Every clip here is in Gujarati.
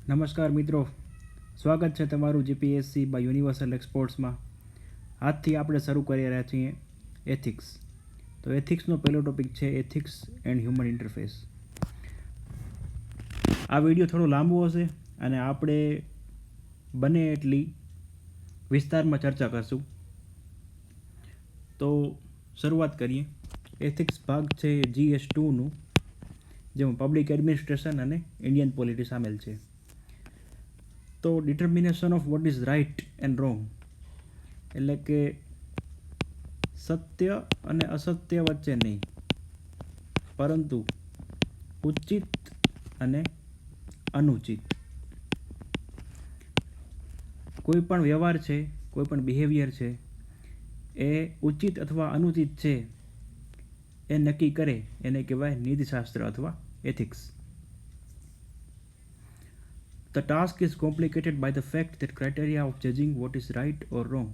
નમસ્કાર મિત્રો, સ્વાગત છે તમારું જીપીએસસી બાય યુનિવર્સલ એક્સપોર્ટ્સમાં. આજથી આપણે શરૂ કરી રહ્યા છીએ એથિક્સ. તો એથિક્સનો પહેલો ટોપિક છે એથિક્સ એન્ડ હ્યુમન ઇન્ટરફેસ. આ વિડીયો થોડો લાંબો હશે અને આપણે બને એટલી વિસ્તારમાં ચર્ચા કરશું. તો શરૂઆત કરીએ. એથિક્સ ભાગ છે GS2નું, જેમાં પબ્લિક એડમિનિસ્ટ્રેશન અને ઇન્ડિયન પોલિટી સામેલ છે. તો determination of what is right and wrong, એટલે કે સત્ય અને અસત્ય વચ્ચે નહીં, પરંતુ ઉચિત અને અનુચિત. કોઈ પણ વ્યવહાર છે, કોઈ પણ બિહેવિયર છે, એ ઉચિત અથવા અનુચિત છે એ નક્કી કરે એને કહેવાય નીતિશાસ્ત્ર અથવા ethics. The task is complicated by the fact that criteria of judging what is right or wrong,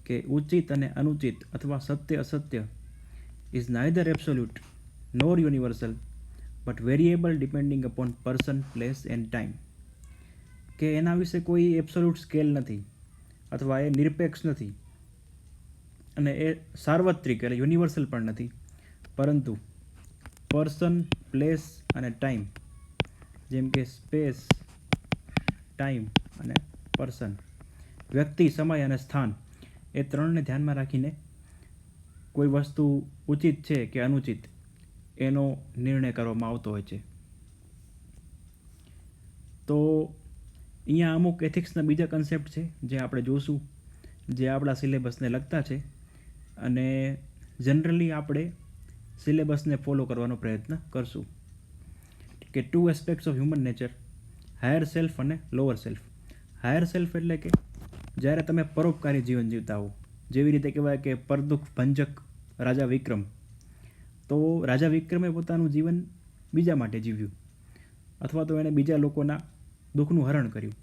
કે ઉચિત અને અનુચિત અથવા સત્ય અસત્ય is neither absolute nor universal but variable depending upon person, place and time. કે એના વિશે કોઈ એબ્સોલ્યુટ સ્કેલ નથી અથવા એ નિરપેક્ષ નથી અને એ સાર્વત્રિક એટલે યુનિવર્સલ પણ નથી, પરંતુ પર્સન, પ્લેસ અને ટાઈમ, જેમ કે સ્પેસ, ટાઈમ અને પર્સન, વ્યક્તિ, સમય અને સ્થાન, એ ત્રણને ધ્યાનમાં રાખીને કોઈ વસ્તુ ઉચિત છે કે અનુચિત એનો નિર્ણય કરવામાં આવતો હોય છે. તો અહીંયા અમુક એથિક્સના બીજા કન્સેપ્ટ છે જે આપણે જોશું, જે આપણા સિલેબસને લગતા છે અને જનરલી આપણે સિલેબસને ફોલો કરવાનો પ્રયત્ન કરશું. કે 2 aspects of human nature, higher self અને લોઅર સેલ્ફ. હાયર સેલ્ફ એટલે કે જ્યારે તમે પરોપકારી જીવન જીવતા હો, જેવી રીતે કહેવાય કે પરદુખ ભંજક રાજા વિક્રમ. તો રાજા વિક્રમે પોતાનું જીવન બીજા માટે જીવ્યું, અથવા તો એણે બીજા લોકોના દુઃખનું હરણ કર્યું.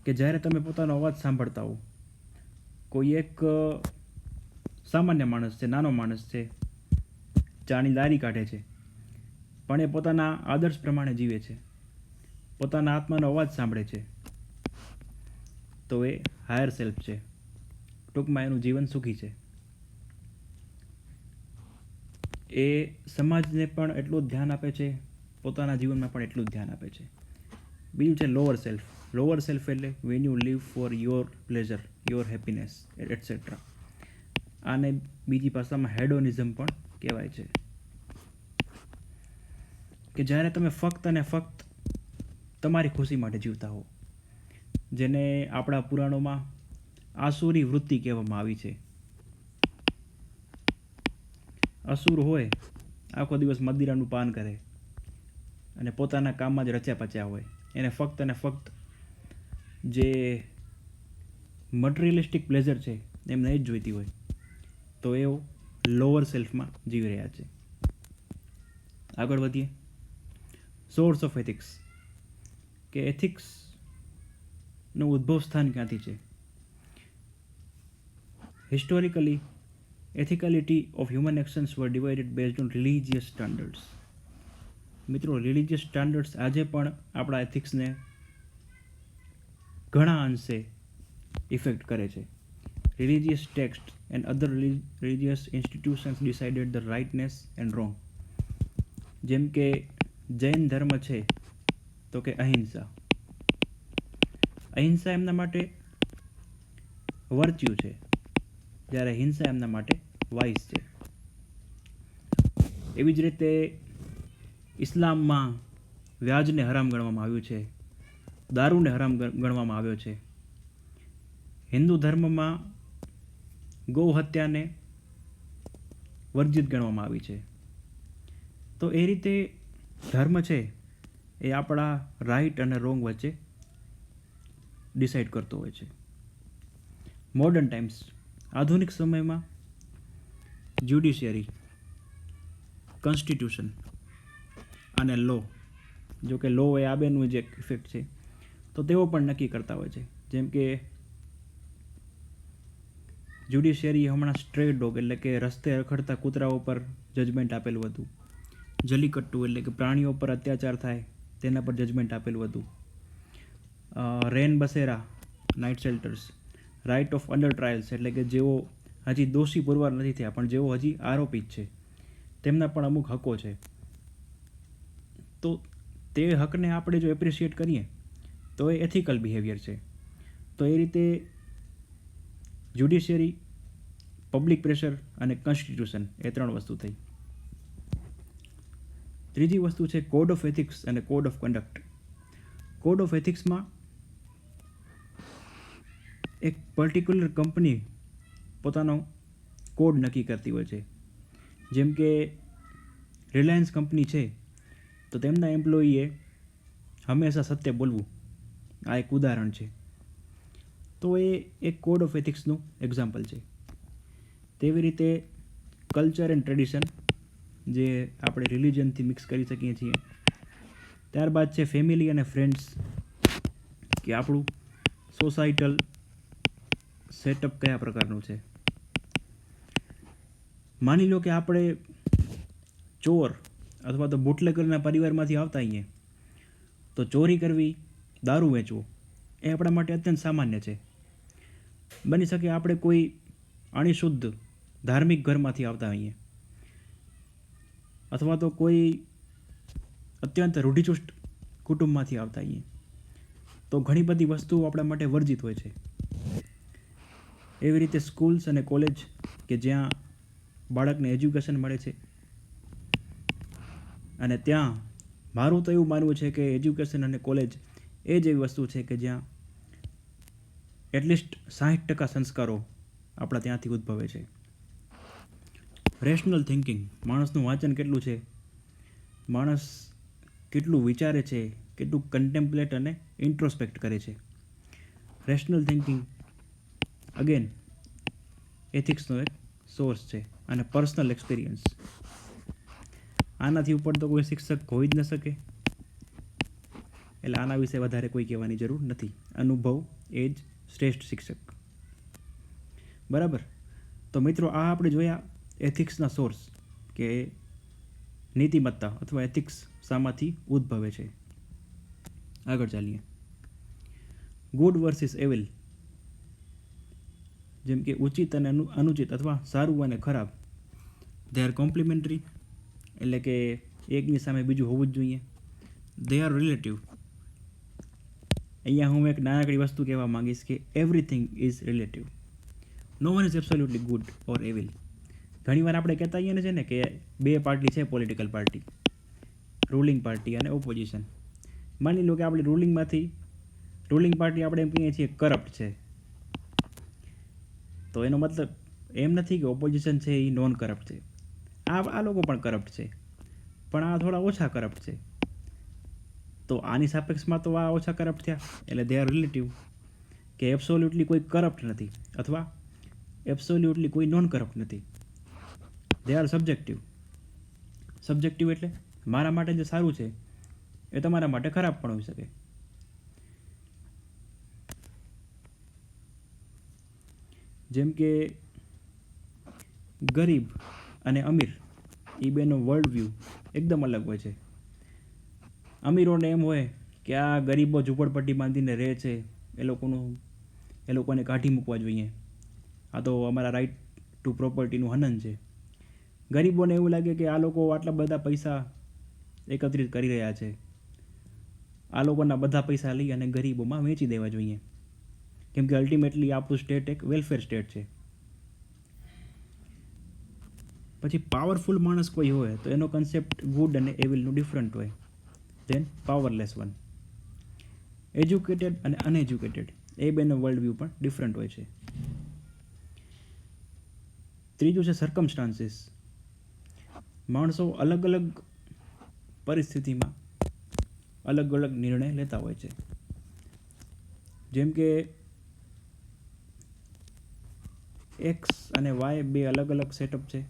કે જ્યારે તમે પોતાનો અવાજ સાંભળતા હો, કોઈ એક સામાન્ય માણસ છે, નાનો માણસ છે, ચાની લારી કાઢે છે, પણ એ પોતાના આદર્શ પ્રમાણે જીવે છે, પોતાના આત્માનો અવાજ સાંભળે છે, તો એ હાયર સેલ્ફ છે. ટૂંકમાં એનું જીવન સુખી છે. એ સમાજને પણ એટલું જ ધ્યાન આપે છે, પોતાના જીવનમાં પણ એટલું જ ધ્યાન આપે છે. બીજું છે લોઅર સેલ્ફ. લોઅર સેલ્ફ એટલે when you live for your pleasure, your happiness etcetera. આને બીજી ભાષામાં હેડોનિઝમ પણ કહેવાય છે. કે જ્યારે તમે ફક્ત અને ફક્ત તમારી ખુશી માટે જીવતા હો, જેને આપણા પુરાણોમાં આસુરી વૃત્તિ કહેવામાં આવી છે. અસુર હોય, આખો દિવસ મદિરાનું પાન કરે અને પોતાના કામમાં જ રચ્યા પચ્યા હોય, એને ફક્ત અને ફક્ત જે મટીરિયલિસ્ટિક પ્લેઝર છે એમને જ જોઈતી હોય, તો એઓ લોઅર સેલ્ફમાં જીવી રહ્યા છે. આગળ વધીએ. સોર્સ ઓફ એથિક્સ, કે એથિક્સનું ઉદ્ભવ સ્થાન ક્યાંથી છે. Historically ethicality of human actions were divided based on religious standards. મિત્રો, રિલિજિયસ સ્ટાન્ડર્ડ્સ આજે પણ આપણા એથિક્સને ઘણા અંશે ઇફેક્ટ કરે છે. Religious text and other religious institutions decided the rightness and wrong. જેમ કે જૈન ધર્મ છે તો કે અહિંસા. અહિંસા એમના માટે વર્ચ્યુ છે, જ્યારે હિંસા એમના માટે વાઇસ છે. એવી જ રીતે ઇસ્લામમાં વ્યાજને હરામ ગણવામાં આવ્યું છે, દારૂને હરામ ગણવામાં આવ્યો છે. હિન્દુ ધર્મમાં ગૌ હત્યાને વર્જિત ગણવામાં આવી છે. તો એ રીતે ધર્મ છે એ આપણા રાઇટ અને રોંગ વચ્ચે ડિસાઇડ કરતો હોય છે. મોડર્ન ટાઈમ્સ, આધુનિક સમયમાં જ્યુડિશિયરી, કોન્સ્ટિટ્યુશન અને લો, જો કે લો એ આ બેનું જ એક ઇફેક્ટ છે, તો તેઓ પણ નક્કી કરતા હોય છે. જેમ કે જ્યુડિશિયરી હમણાં સ્ટ્રે ડોગ એટલે કે રસ્તે રખડતા કૂતરાઓ પર જજમેન્ટ આપેલું હતું. જલીકટ્ટુ એટલે કે પ્રાણીઓ પર અત્યાચાર થાય તેના પર જજમેન્ટ આપેલું હતું. Rain Basera night shelters, right of undertrials એટલે કે જેઓ હજી દોષી પુરવાર નથી થયા પણ જેઓ હજી આરોપિત છે તેમના પણ અમુક હકો છે. તો તે હકને આપણે જો એપ્રિશિએટ કરીએ તો એ એથિકલ બિહેવિયર છે. તો એ રીતે જ્યુડિશિયરી, પબ્લિક પ્રેશર અને કોન્સ્ટિટ્યુશન એ 3 વસ્તુ થઈ. ત્રીજી વસ્તુ છે કોડ ઓફ એથિક્સ અને code of conduct. Code of એથિક્સમાં એક પર્ટિક્યુલર કંપની પોતાનો કોડ નક્કી કરતી હોય છે. જેમ કે રિલાયન્સ કંપની છે તો તેમના એમ્પ્લોયીએ હંમેશા સત્ય બોલવું, આ એક ઉદાહરણ છે. તો એ એક કોડ ઓફ એથિક્સનું એક્ઝામ્પલ છે. તેવી રીતે કલ્ચર એન્ડ ટ્રેડિશન, જે આપણે રિલિજનથી મિક્સ કરી શકીએ છીએ. ત્યારબાદ છે ફેમિલી અને ફ્રેન્ડ્સ, કે આપણું સોસાયટલ સેટઅપ કયા પ્રકારનું છે. માની લો કે આપણે ચોર અથવા તો બુટલેગરના પરિવારમાંથી આવતા હોઈએ તો ચોરી કરવી, દારૂ વેચવો એ આપણા માટે અત્યંત સામાન્ય છે. બની શકે આપણે કોઈ અણિશુદ્ધ ધાર્મિક ઘરમાંથી આવતા હોઈએ અથવા તો કોઈ અત્યંત રૂઢિચુસ્ત કુટુંબમાંથી આવતા હોઈએ તો ઘણી બધી વસ્તુઓ આપણા માટે વર્જિત હોય છે. એવી રીતે સ્કૂલ્સ અને કોલેજ કે જ્યાં બાળકને એજ્યુકેશન મળે છે અને ત્યાં મારું તો એવું માનવું છે કે એજ્યુકેશન અને કોલેજ એ જ એવી વસ્તુ છે કે જ્યાં એટલીસ્ટ 60% સંસ્કારો આપણા ત્યાંથી ઉદ્ભવે છે. રેશનલ થિંકિંગ, માણસનું વાંચન કેટલું છે, માણસ કેટલું વિચારે છે, કેટલું કન્ટેમ્પલેટ અને ઇન્ટ્રોસ્પેક્ટ કરે છે. રેશનલ થિંકિંગ અગેન એથિક્સનો એક સોર્સ છે. અને પર્સનલ એક્સપિરિયન્સ, આનાથી ઉપર તો કોઈ શિક્ષક હોઈ જ ન શકે, એટલે આના વિશે વધારે કોઈ કહેવાની જરૂર નથી. અનુભવ એ જ શ્રેષ્ઠ શિક્ષક. બરાબર. તો મિત્રો, આ આપણે જોયા એથિક્સના સોર્સ, કે નીતિમત્તા અથવા એથિક્સ શામાંથી ઉદ્ભવે છે. આગળ ચાલીએ. ગુડ વર્સિસ એવિલ, જેમ કે ઉચિત અને અનુચિત અથવા સારું અને ખરાબ, દે આર કોમ્પ્લિમેન્ટરી એટલે કે એકની સામે બીજું હોવું જ જોઈએ. They are relative. અહીંયા હું એક નાનકડી વસ્તુ કહેવા માંગીશ કે everything is relative. No one is absolutely good or evil. ઘણીવાર આપણે કહેતા હોઈએ છે ને કે 2 પાર્ટી છે પોલિટિકલ પાર્ટી, રૂલિંગ પાર્ટી અને ઓપોઝિશન. માની લો કે આપણે રૂલિંગ પાર્ટી આપણે એમ કહીએ છીએ કરપ્ટ છે, તો એનો મતલબ એમ નથી કે ઓપોઝિશન છે એ નોન કરપ્ટ છે. આ લોકો પણ કરપ્ટ છે, પણ આ થોડા ઓછા કરપ્ટ છે. તો આની સાપેક્ષમાં તો આ ઓછા કરપ્ટ થયા, એટલે દે આર રિલેટિવ. કે એબ્સોલ્યુટલી કોઈ કરપ્ટ નથી અથવા એબ્સોલ્યુટલી કોઈ નોન કરપ્ટ નથી. They are subjective. સબ્જેક્ટિવ એટલે મારા માટે જે સારું છે એ તમારા માટે ખરાબ પણ હોઈ શકે. જેમ કે ગરીબ અને અમીર એ બેનો વર્લ્ડ વ્યૂ એકદમ અલગ હોય છે. અમીરોને એમ હોય કે આ ગરીબો ઝૂંપડપટ્ટી બાંધીને રહે છે, એ લોકોને કાઢી મૂકવા જોઈએ, આ તો અમારા રાઇટ ટુ પ્રોપર્ટીનું હનન છે. ગરીબોને એવું લાગે કે આ લોકો આટલા બધા પૈસા એકત્રિત કરી રહ્યા છે, આ લોકોના બધા પૈસા લઈ અને ગરીબોમાં વેચી દેવા જોઈએ, કેમ કે અલ્ટિમેટલી આપણું સ્ટેટ એક વેલફેર સ્ટેટ છે. પછી પાવરફુલ માણસ કોઈ હોય તો એનો કન્સેપ્ટ ગુડ અને એવિલનું ડિફરન્ટ હોય દેન પાવરલેસ વન. એજ્યુકેટેડ અને અનએજ્યુકેટેડ એ બેનો વર્લ્ડ વ્યૂ પણ ડિફરન્ટ હોય છે. ત્રીજું છે સર્કમસ્ટાન્સીસ. માણસો અલગ અલગ પરિસ્થિતિમાં અલગ અલગ નિર્ણય લેતા હોય છે. જેમ કે એક્સ અને વાય બે અલગ અલગ સેટઅપ છે.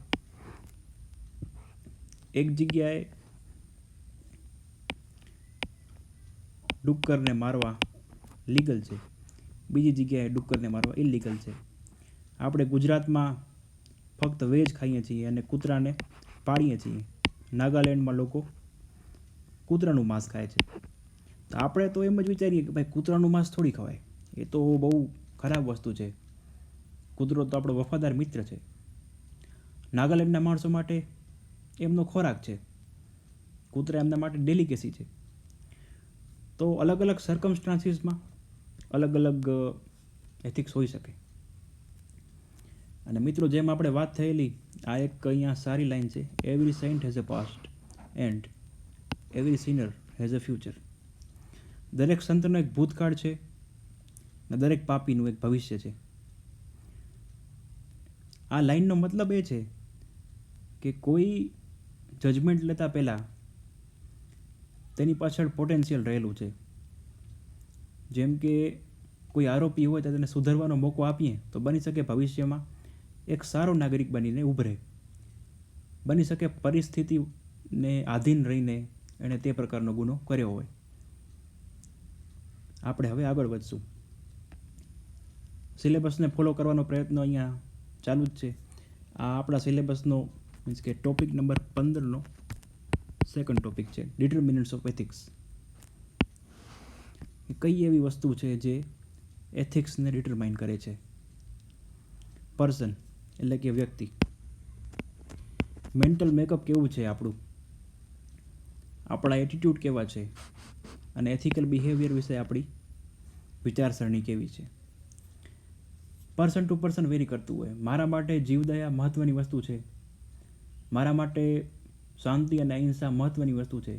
એક જગ્યાએ ડુક્કરને મારવા લીગલ છે, બીજી જગ્યાએ ડુક્કરને મારવા ઇલીગલ છે. આપણે ગુજરાતમાં ફક્ત વેજ ખાઈએ છીએ અને કૂતરાને પાળીએ છીએ, નાગાલેન્ડમાં લોકો કૂતરાનું માંસ ખાય છે. તો આપણે તો એમ જ વિચારીએ કે ભાઈ કૂતરાનું માંસ થોડી ખવાય, એ તો બહુ ખરાબ વસ્તુ છે. કૂતરો તો આપણો વફાદાર મિત્ર છે. નાગાલેન્ડના માણસો માટે એમનો ખોરાક છે. કૂતરા એમના માટે ડેલિકેસી છે. તો અલગ અલગ સર્કમસ્ટાન્સીસમાં અલગ અલગ એથિક્સ હોઈ શકે. અને મિત્રો, જેમ આપણે વાત થયેલી, આ એક અહીંયા સારી લાઈન છે, every saint has a past and every sinner has a future. દરેક સંતનો એક ભૂતકાળ છે અને દરેક પાપીનું એક ભવિષ્ય છે. આ લાઈનનો મતલબ એ છે કે કોઈ જજમેન્ટ લેતા પહેલાં તેની પાછળ પોટેન્શિયલ રહેલું છે. જેમ કે કોઈ આરોપી હોય તો તેને સુધરવાનો મોકો આપીએ તો બની શકે ભવિષ્યમાં એક સારો નાગરિક બનીને ઉભરે. બની શકે પરિસ્થિતિને આધીન રહીને એણે તે પ્રકારનો ગુનો કર્યો હોય. આપણે હવે આગળ વધશું. સિલેબસને ફોલો કરવાનો પ્રયત્ન અહીંયા ચાલુ જ છે. આ આપણા સિલેબસનો મીન્સ કે ટોપિક નંબર 15નો સેકન્ડ ટોપિક છે, ડિટર્મિનન્ટ્સ ઓફ એથિક્સ. કઈ એવી વસ્તુ છે જે એથિક્સને ડિટરમાઇન કરે છે? પર્સન એટલે કે વ્યક્તિ. મેન્ટલ મેકઅપ કેવું છે આપણું, આપણા એટીટ્યૂડ કેવા છે, અને એથિકલ બિહેવિયર વિશે આપણી વિચારસરણી કેવી છે. પર્સન ટુ પર્સન વેરી કરતું હોય. મારા માટે જીવદયા મહત્ત્વની વસ્તુ છે. મારા માટે શાંતિ અને અહિંસા મહત્ત્વની વસ્તુ છે.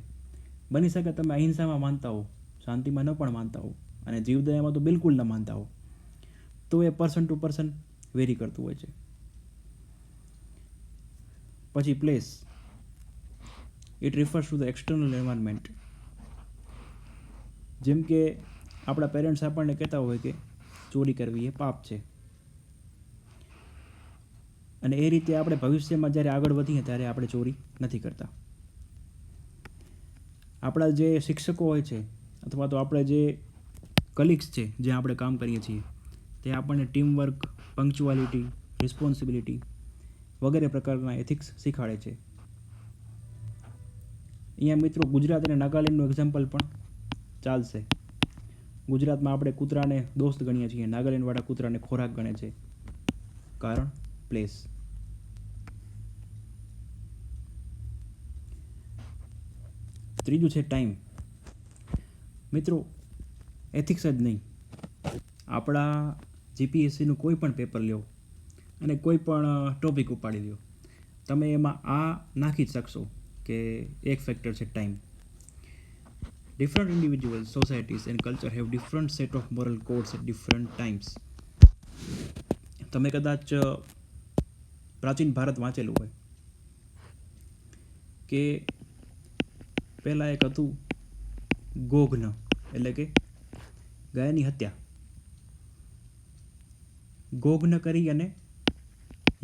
બની શકે તમે અહિંસામાં માનતા હો, શાંતિમાં ન પણ માનતા હો, અને જીવદયામાં તો બિલકુલ ન માનતા હો. તો એ પર્સન ટુ પર્સન વેરી કરતું હોય છે. પછી place, it refers to the external environment. જેમ કે આપણા પેરેન્ટ્સ આપણને કહેતા હોય કે ચોરી કરવી એ પાપ છે, અને એ રીતે આપણે ભવિષ્યમાં જ્યારે આગળ વધીએ ત્યારે આપણે ચોરી નથી કરતા. આપણા જે શિક્ષકો હોય છે અથવા તો આપણે જે કલીગ્સ છે જ્યાં આપણે કામ કરીએ છીએ, તે આપણને ટીમવર્ક, પંક્ચ્યુઆલિટી, રિસ્પોન્સિબિલિટી વગેરે પ્રકારના એથિક્સ શીખવાડે છે. અહીંયા મિત્રો ગુજરાત અને નાગાલેન્ડનું એક્ઝામ્પલ પણ ચાલશે. ગુજરાતમાં આપણે કૂતરાને દોસ્ત ગણીએ છીએ, નાગાલેન્ડવાળા કૂતરાને ખોરાક ગણે છે. કારણ પ્લેસ. ત્રીજું છે ટાઈમ. મિત્રો, એથિક્સ જ નહીં, આપણા જીપીએસસીનું કોઈ પણ પેપર લ્યો અને કોઈ પણ ટોપિક ઉપાડી લ્યો, તમે એમાં આ નાખી જ શકશો કે એક ફેક્ટર છે time. Different individuals, societies and culture have different set of moral codes at different times. તમે કદાચ પ્રાચીન ભારત વાંચેલું હોય કે પહેલાં એક હતું ગોઘ્ન, એટલે કે ગાયની હત્યા. ગોઘ્ન કરી અને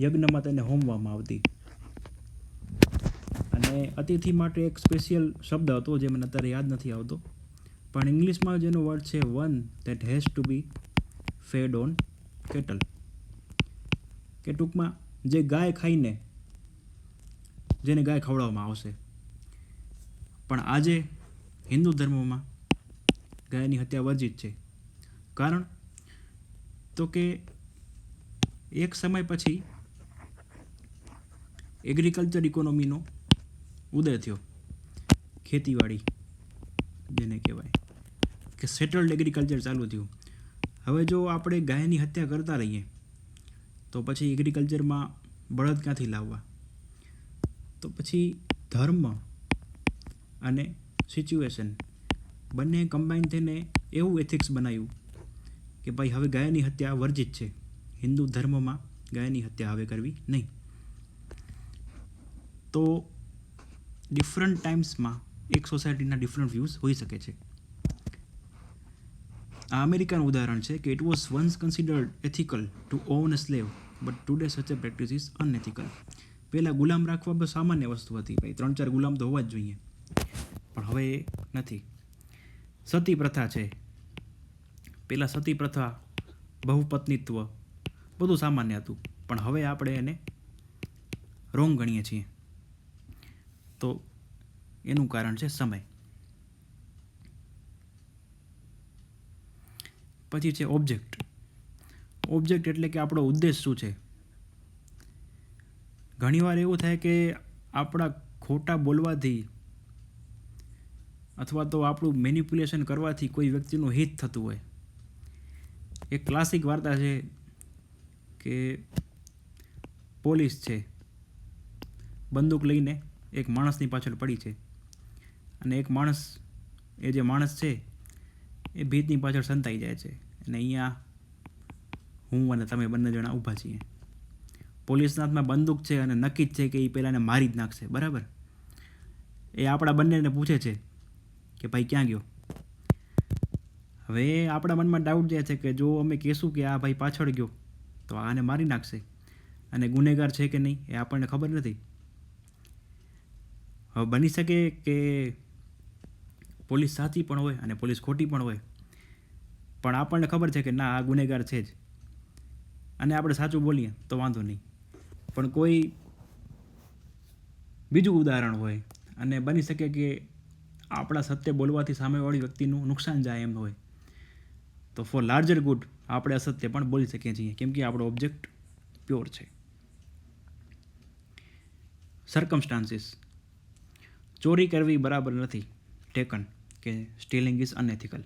યજ્ઞમાં તેને હોમવામાં આવતી. અને અતિથિ માટે એક સ્પેશિયલ શબ્દ હતો જે મને અત્યારે યાદ નથી આવતો, પણ ઇંગ્લિશમાં જેનો વર્ડ છે one that has to be fed on cattle. કે ટૂંકમાં જે ગાય ખાઈને જેને ગાય ખવડાવવામાં આવશે. પણ આજે હિન્દુ ધર્મમાં ગાયની હત્યા વર્જિત છે. કારણ તો કે એક સમય પછી એગ્રીકલ્ચર ઇકોનોમીનો ઉદય થયો. ખેતીવાડી જેને કહેવાય કે સેટલડ એગ્રીકલ્ચર ચાલુ થયું. હવે જો આપણે ગાયની હત્યા કરતા રહીએ તો પછી એગ્રીકલ્ચરમાં બળદ ક્યાંથી લાવવા? તો પછી ધર્મ અને સિચ્યુએશન બંને કમ્બાઈન થઈને એવું એથિક્સ બનાવ્યું કે ભાઈ હવે ગાયની હત્યા વર્જિત છે. હિન્દુ ધર્મમાં ગાયની હત્યા હવે કરવી નહીં. તો ડિફરન્ટ ટાઈમ્સમાં એક સોસાયટીના ડિફરન્ટ વ્યૂઝ હોઈ શકે છે. આ અમેરિકાનું ઉદાહરણ છે કે it was once considered ethical to own a slave but today such a practice is અનએથિકલ. પહેલાં ગુલામ રાખવા બસ સામાન્ય વસ્તુ હતી, ભાઈ 3-4 ગુલામ તો હોવા જ જોઈએ, પણ હવે એ નથી. સતી પ્રથા છે. પહેલાં સતી પ્રથા, બહુપત્નીત્વ બધું સામાન્ય હતું, પણ હવે આપણે એને રોંગ ગણીએ છીએ. તો એનું કારણ છે સમય. પછી છે ઓબ્જેક્ટ. ઓબ્જેક્ટ એટલે કે આપણો ઉદ્દેશ શું છે. ઘણીવાર એવું થાય કે આપણા ખોટા બોલવાથી અથવા તો આપણું મેનિપ્યુલેશન કરવાથી કોઈ વ્યક્તિનું હિત થતું હોય. એક ક્લાસિક વાર્તા છે કે પોલીસ છે બંદૂક લઈને એક માણસની પાછળ પડી છે અને એક માણસ, એ જે માણસ છે એ ભીતની પાછળ સંતાઈ જાય છે અને અહીંયા હું અને તમે બંને જણા ઊભા છીએ. પોલીસના હાથમાં બંદૂક છે અને નક્કી જ છે કે એ પહેલાંને મારી જ નાખશે, બરાબર. એ આપણા બંનેને પૂછે છે કે ભાઈ ક્યાં ગયો. હવે આપણા મનમાં ડાઉટ જાય છે કે જો અમે કહેશું કે આ ભાઈ પાછળ ગયો તો આને મારી નાખશે અને ગુનેગાર છે કે નહીં એ આપણને ખબર નથી. હવે બની શકે કે પોલીસ સાચી પણ હોય અને પોલીસ ખોટી પણ હોય, પણ આપણને ખબર છે કે ના આ ગુનેગાર છે જ અને આપણે સાચું બોલીએ તો વાંધો નહીં. પણ કોઈ બીજું ઉદાહરણ હોય અને બની શકે કે આપણા સત્ય બોલવાથી સામેવાળી વ્યક્તિનું નુકસાન જાય એમ હોય, તો ફોર લાર્જર ગુડ આપણે અસત્ય પણ બોલી શકીએ છીએ કેમ કે આપણો ઓબ્જેક્ટ પ્યોર છે. સર્કમસ્ટાન્સીસ. ચોરી કરવી બરાબર નથી, ટેકન, કે સ્ટીલિંગ ઇઝ અનએથિકલ.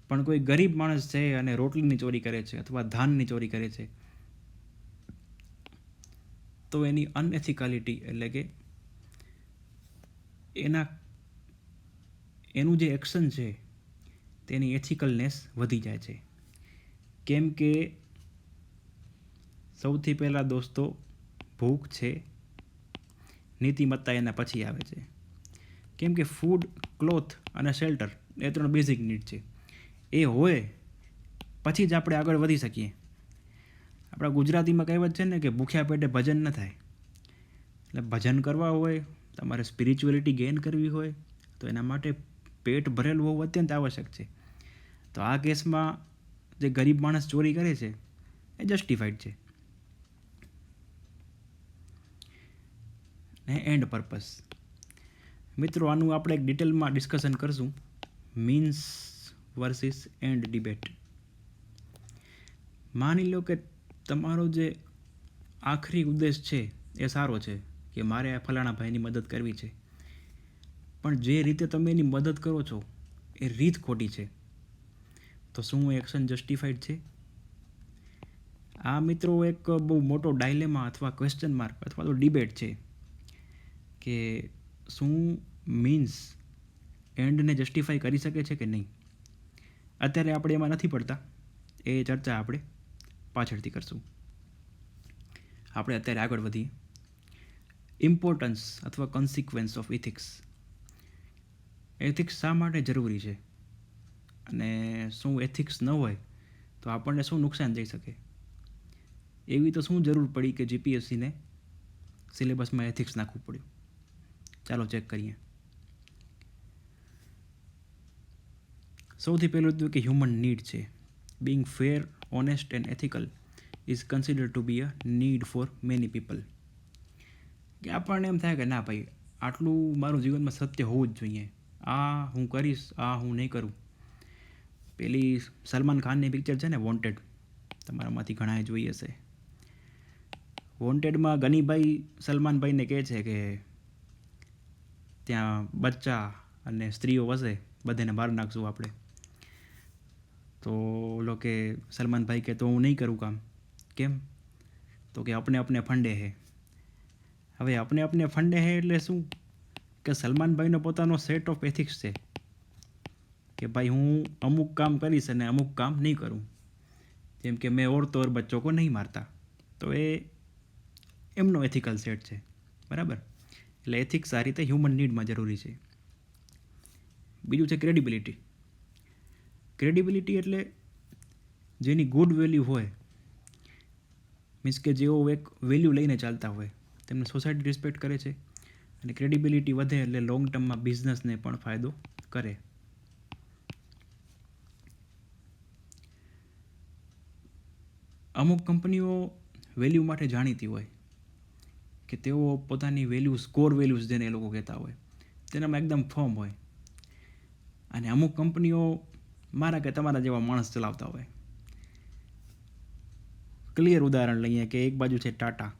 પણ કોઈ ગરીબ માણસ છે અને રોટલીની ચોરી કરે છે અથવા ધાનની ચોરી કરે છે તો એની અનએથિકાલિટી એટલે કે એનું જે એક્શન છે તેની એથિકલનેસ વધી જાય છે. કેમ કે સૌથી પહેલાં દોસ્તો ભૂખ છે, નીતિમત્તા એના પછી આવે છે. કેમ કે ફૂડ, ક્લોથ અને શેલ્ટર એ 3 બેઝિક નીડ છે. એ હોય પછી જ આપણે આગળ વધી શકીએ. આપણા ગુજરાતીમાં કહેવત છે ને કે ભૂખ્યા પેટે ભજન ન થાય. એટલે ભજન કરવા હોય, તમારે સ્પિરિચ્યુઅલિટી ગેઇન કરવી હોય તો એના માટે પેટ ભરેલું હોવું અત્યંત આવશ્યક છે. તો આ કેસમાં જે ગરીબ માણસ ચોરી કરે છે એ જસ્ટિફાઈડ છે. ને એન્ડ પર્પસ. મિત્રો આનું આપણે એક ડિટેલમાં ડિસ્કશન કરશું. Means versus and debate. માની લો કે તમારો જે આખરી ઉદ્દેશ છે એ સારો છે કે મારે આ ફલાણા ભાઈની મદદ કરવી છે, પણ જે રીતે તમે એની મદદ કરો છો એ રીત ખોટી છે, તો શું એક્શન જસ્ટિફાઈડ છે? આ મિત્રો એક બહુ મોટો ડાયલેમા અથવા ક્વેશ્ચન માર્ક અથવા તો ડિબેટ છે કે શું મીન્સ એન્ડને જસ્ટિફાઈ કરી શકે છે કે નહીં. અત્યારે આપણે એમાં નથી પડતા, એ ચર્ચા આપણે પાછળથી કરશું. આપણે અત્યારે આગળ વધીએ. ઇમ્પોર્ટન્સ અથવા કોન્સિક્વન્સ ઓફ એથિક્સ. એથિક્સ શા માટે જરૂરી છે અને શું એથિક્સ ન હોય તો આપણને શું નુકસાન થઈ શકે. એવી તો શું જરૂર પડી કે જીપીએસસીને સિલેબસમાં એથિક્સ નાખવું પડ્યું. ચાલો ચેક કરીએ. સૌથી પહેલું તો કે હ્યુમન નીડ છે. Being fair, honest and ethical is considered to be a need for many people. કે આપણને એમ થાય કે ના ભાઈ આટલું મારું જીવનમાં સત્ય હોવું જ જોઈએ, આ હું કરીશ, આ હું નહીં કરું. પેલી સલમાન ખાનની પિક્ચર છે ને વોન્ટેડ, તમારામાંથી ઘણાએ જોઈ હશે. વોન્ટેડમાં ગનીભાઈ સલમાનભાઈને કહે છે કે ત્યાં બચ્ચા અને સ્ત્રીઓ વસે, બધાને મારી નાખશું આપણે. તો ઓલો કે સલમાનભાઈ કે તો હું નહીં કરું કામ. કેમ? તો કે અપને અપને ફંડે હે. હવે અપને અપને ફંડે હે એટલે શું? કે સલમાનભાઈનો પોતાનો સેટ ઓફ એથિક્સ છે કે ભાઈ હું અમુક કામ કરીશ અને અમુક કામ નહીં કરું. જેમ કે મેં ઓર તો ઓર બચ્ચો કો નહીં મારતા. તો એ એમનો એથિકલ સેટ છે, બરાબર. એટલે એથિક્સ આ રીતે હ્યુમન નીડમાં જરૂરી છે. બીજું છે ક્રેડિબિલિટી. ક્રેડિબિલિટી એટલે જેની ગુડ વેલ્યુ હોય, મીન્સ કે જેઓ એક વેલ્યુ લઈને ચાલતા હોય તેમને સોસાયટી રિસ્પેક્ટ કરે છે અને ક્રેડિબિલિટી વધે એટલે લોંગ ટર્મમાં બિઝનેસને પણ ફાયદો કરે. અમુક કંપનીઓ વેલ્યુ માટે જાણીતી હોય કે તેઓ પોતાની વેલ્યુઝ, કોર વેલ્યુઝ જેને એ લોકો કહેતા હોય, તેનામાં એકદમ ફર્મ હોય. અને અમુક કંપનીઓ મારા કે તમારા જેવા માણસ ચલાવતા હોય. ક્લિયર ઉદાહરણ લઈએ કે એક બાજુ છે ટાટા,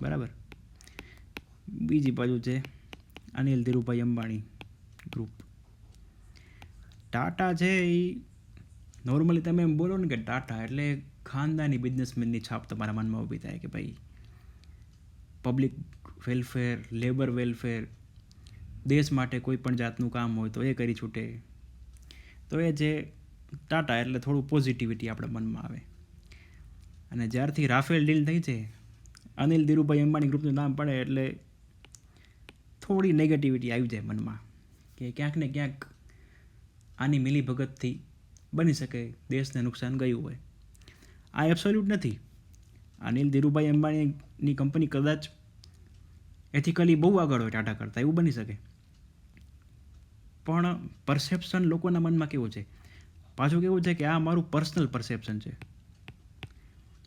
બરાબર, બીજી બાજુ છે અનિલ ધીરુભાઈ અંબાણી ગ્રુપ. ટાટા છે એ નોર્મલી તમે એમ બોલો ને કે ટાટા એટલે ખાનદાની બિઝનેસમેનની છાપ તમારા મનમાં ઊભી થાય કે ભાઈ પબ્લિક વેલફેર, લેબર વેલફેર, દેશ માટે કોઈ પણ જાતનું કામ હોય તો એ કરી છૂટે. તો એ જે ટાટા એટલે થોડું પોઝિટિવિટી આપણા મનમાં આવે. અને જ્યારથી રાફેલ ડીલ થઈ છે, અનિલ ધીરુભાઈ અંબાણી ગ્રુપનું નામ પડે એટલે થોડી નેગેટિવિટી આવી જાય મનમાં કે ક્યાંક ને ક્યાંક આની મિલીભગતથી બની શકે દેશને નુકસાન ગયું હોય. આ એબ્સોલ્યુટ નથી. અનિલ ધીરુભાઈ અંબાણીની કંપની કદાચ એથિકલી બહુ આગળ હોય ટાટા કરતાં, એવું બની શકે. પણ પરસેપ્શન લોકોના મનમાં કેવું છે, પાછું કેવું છે કે આ મારું પર્સનલ પરસેપ્શન છે,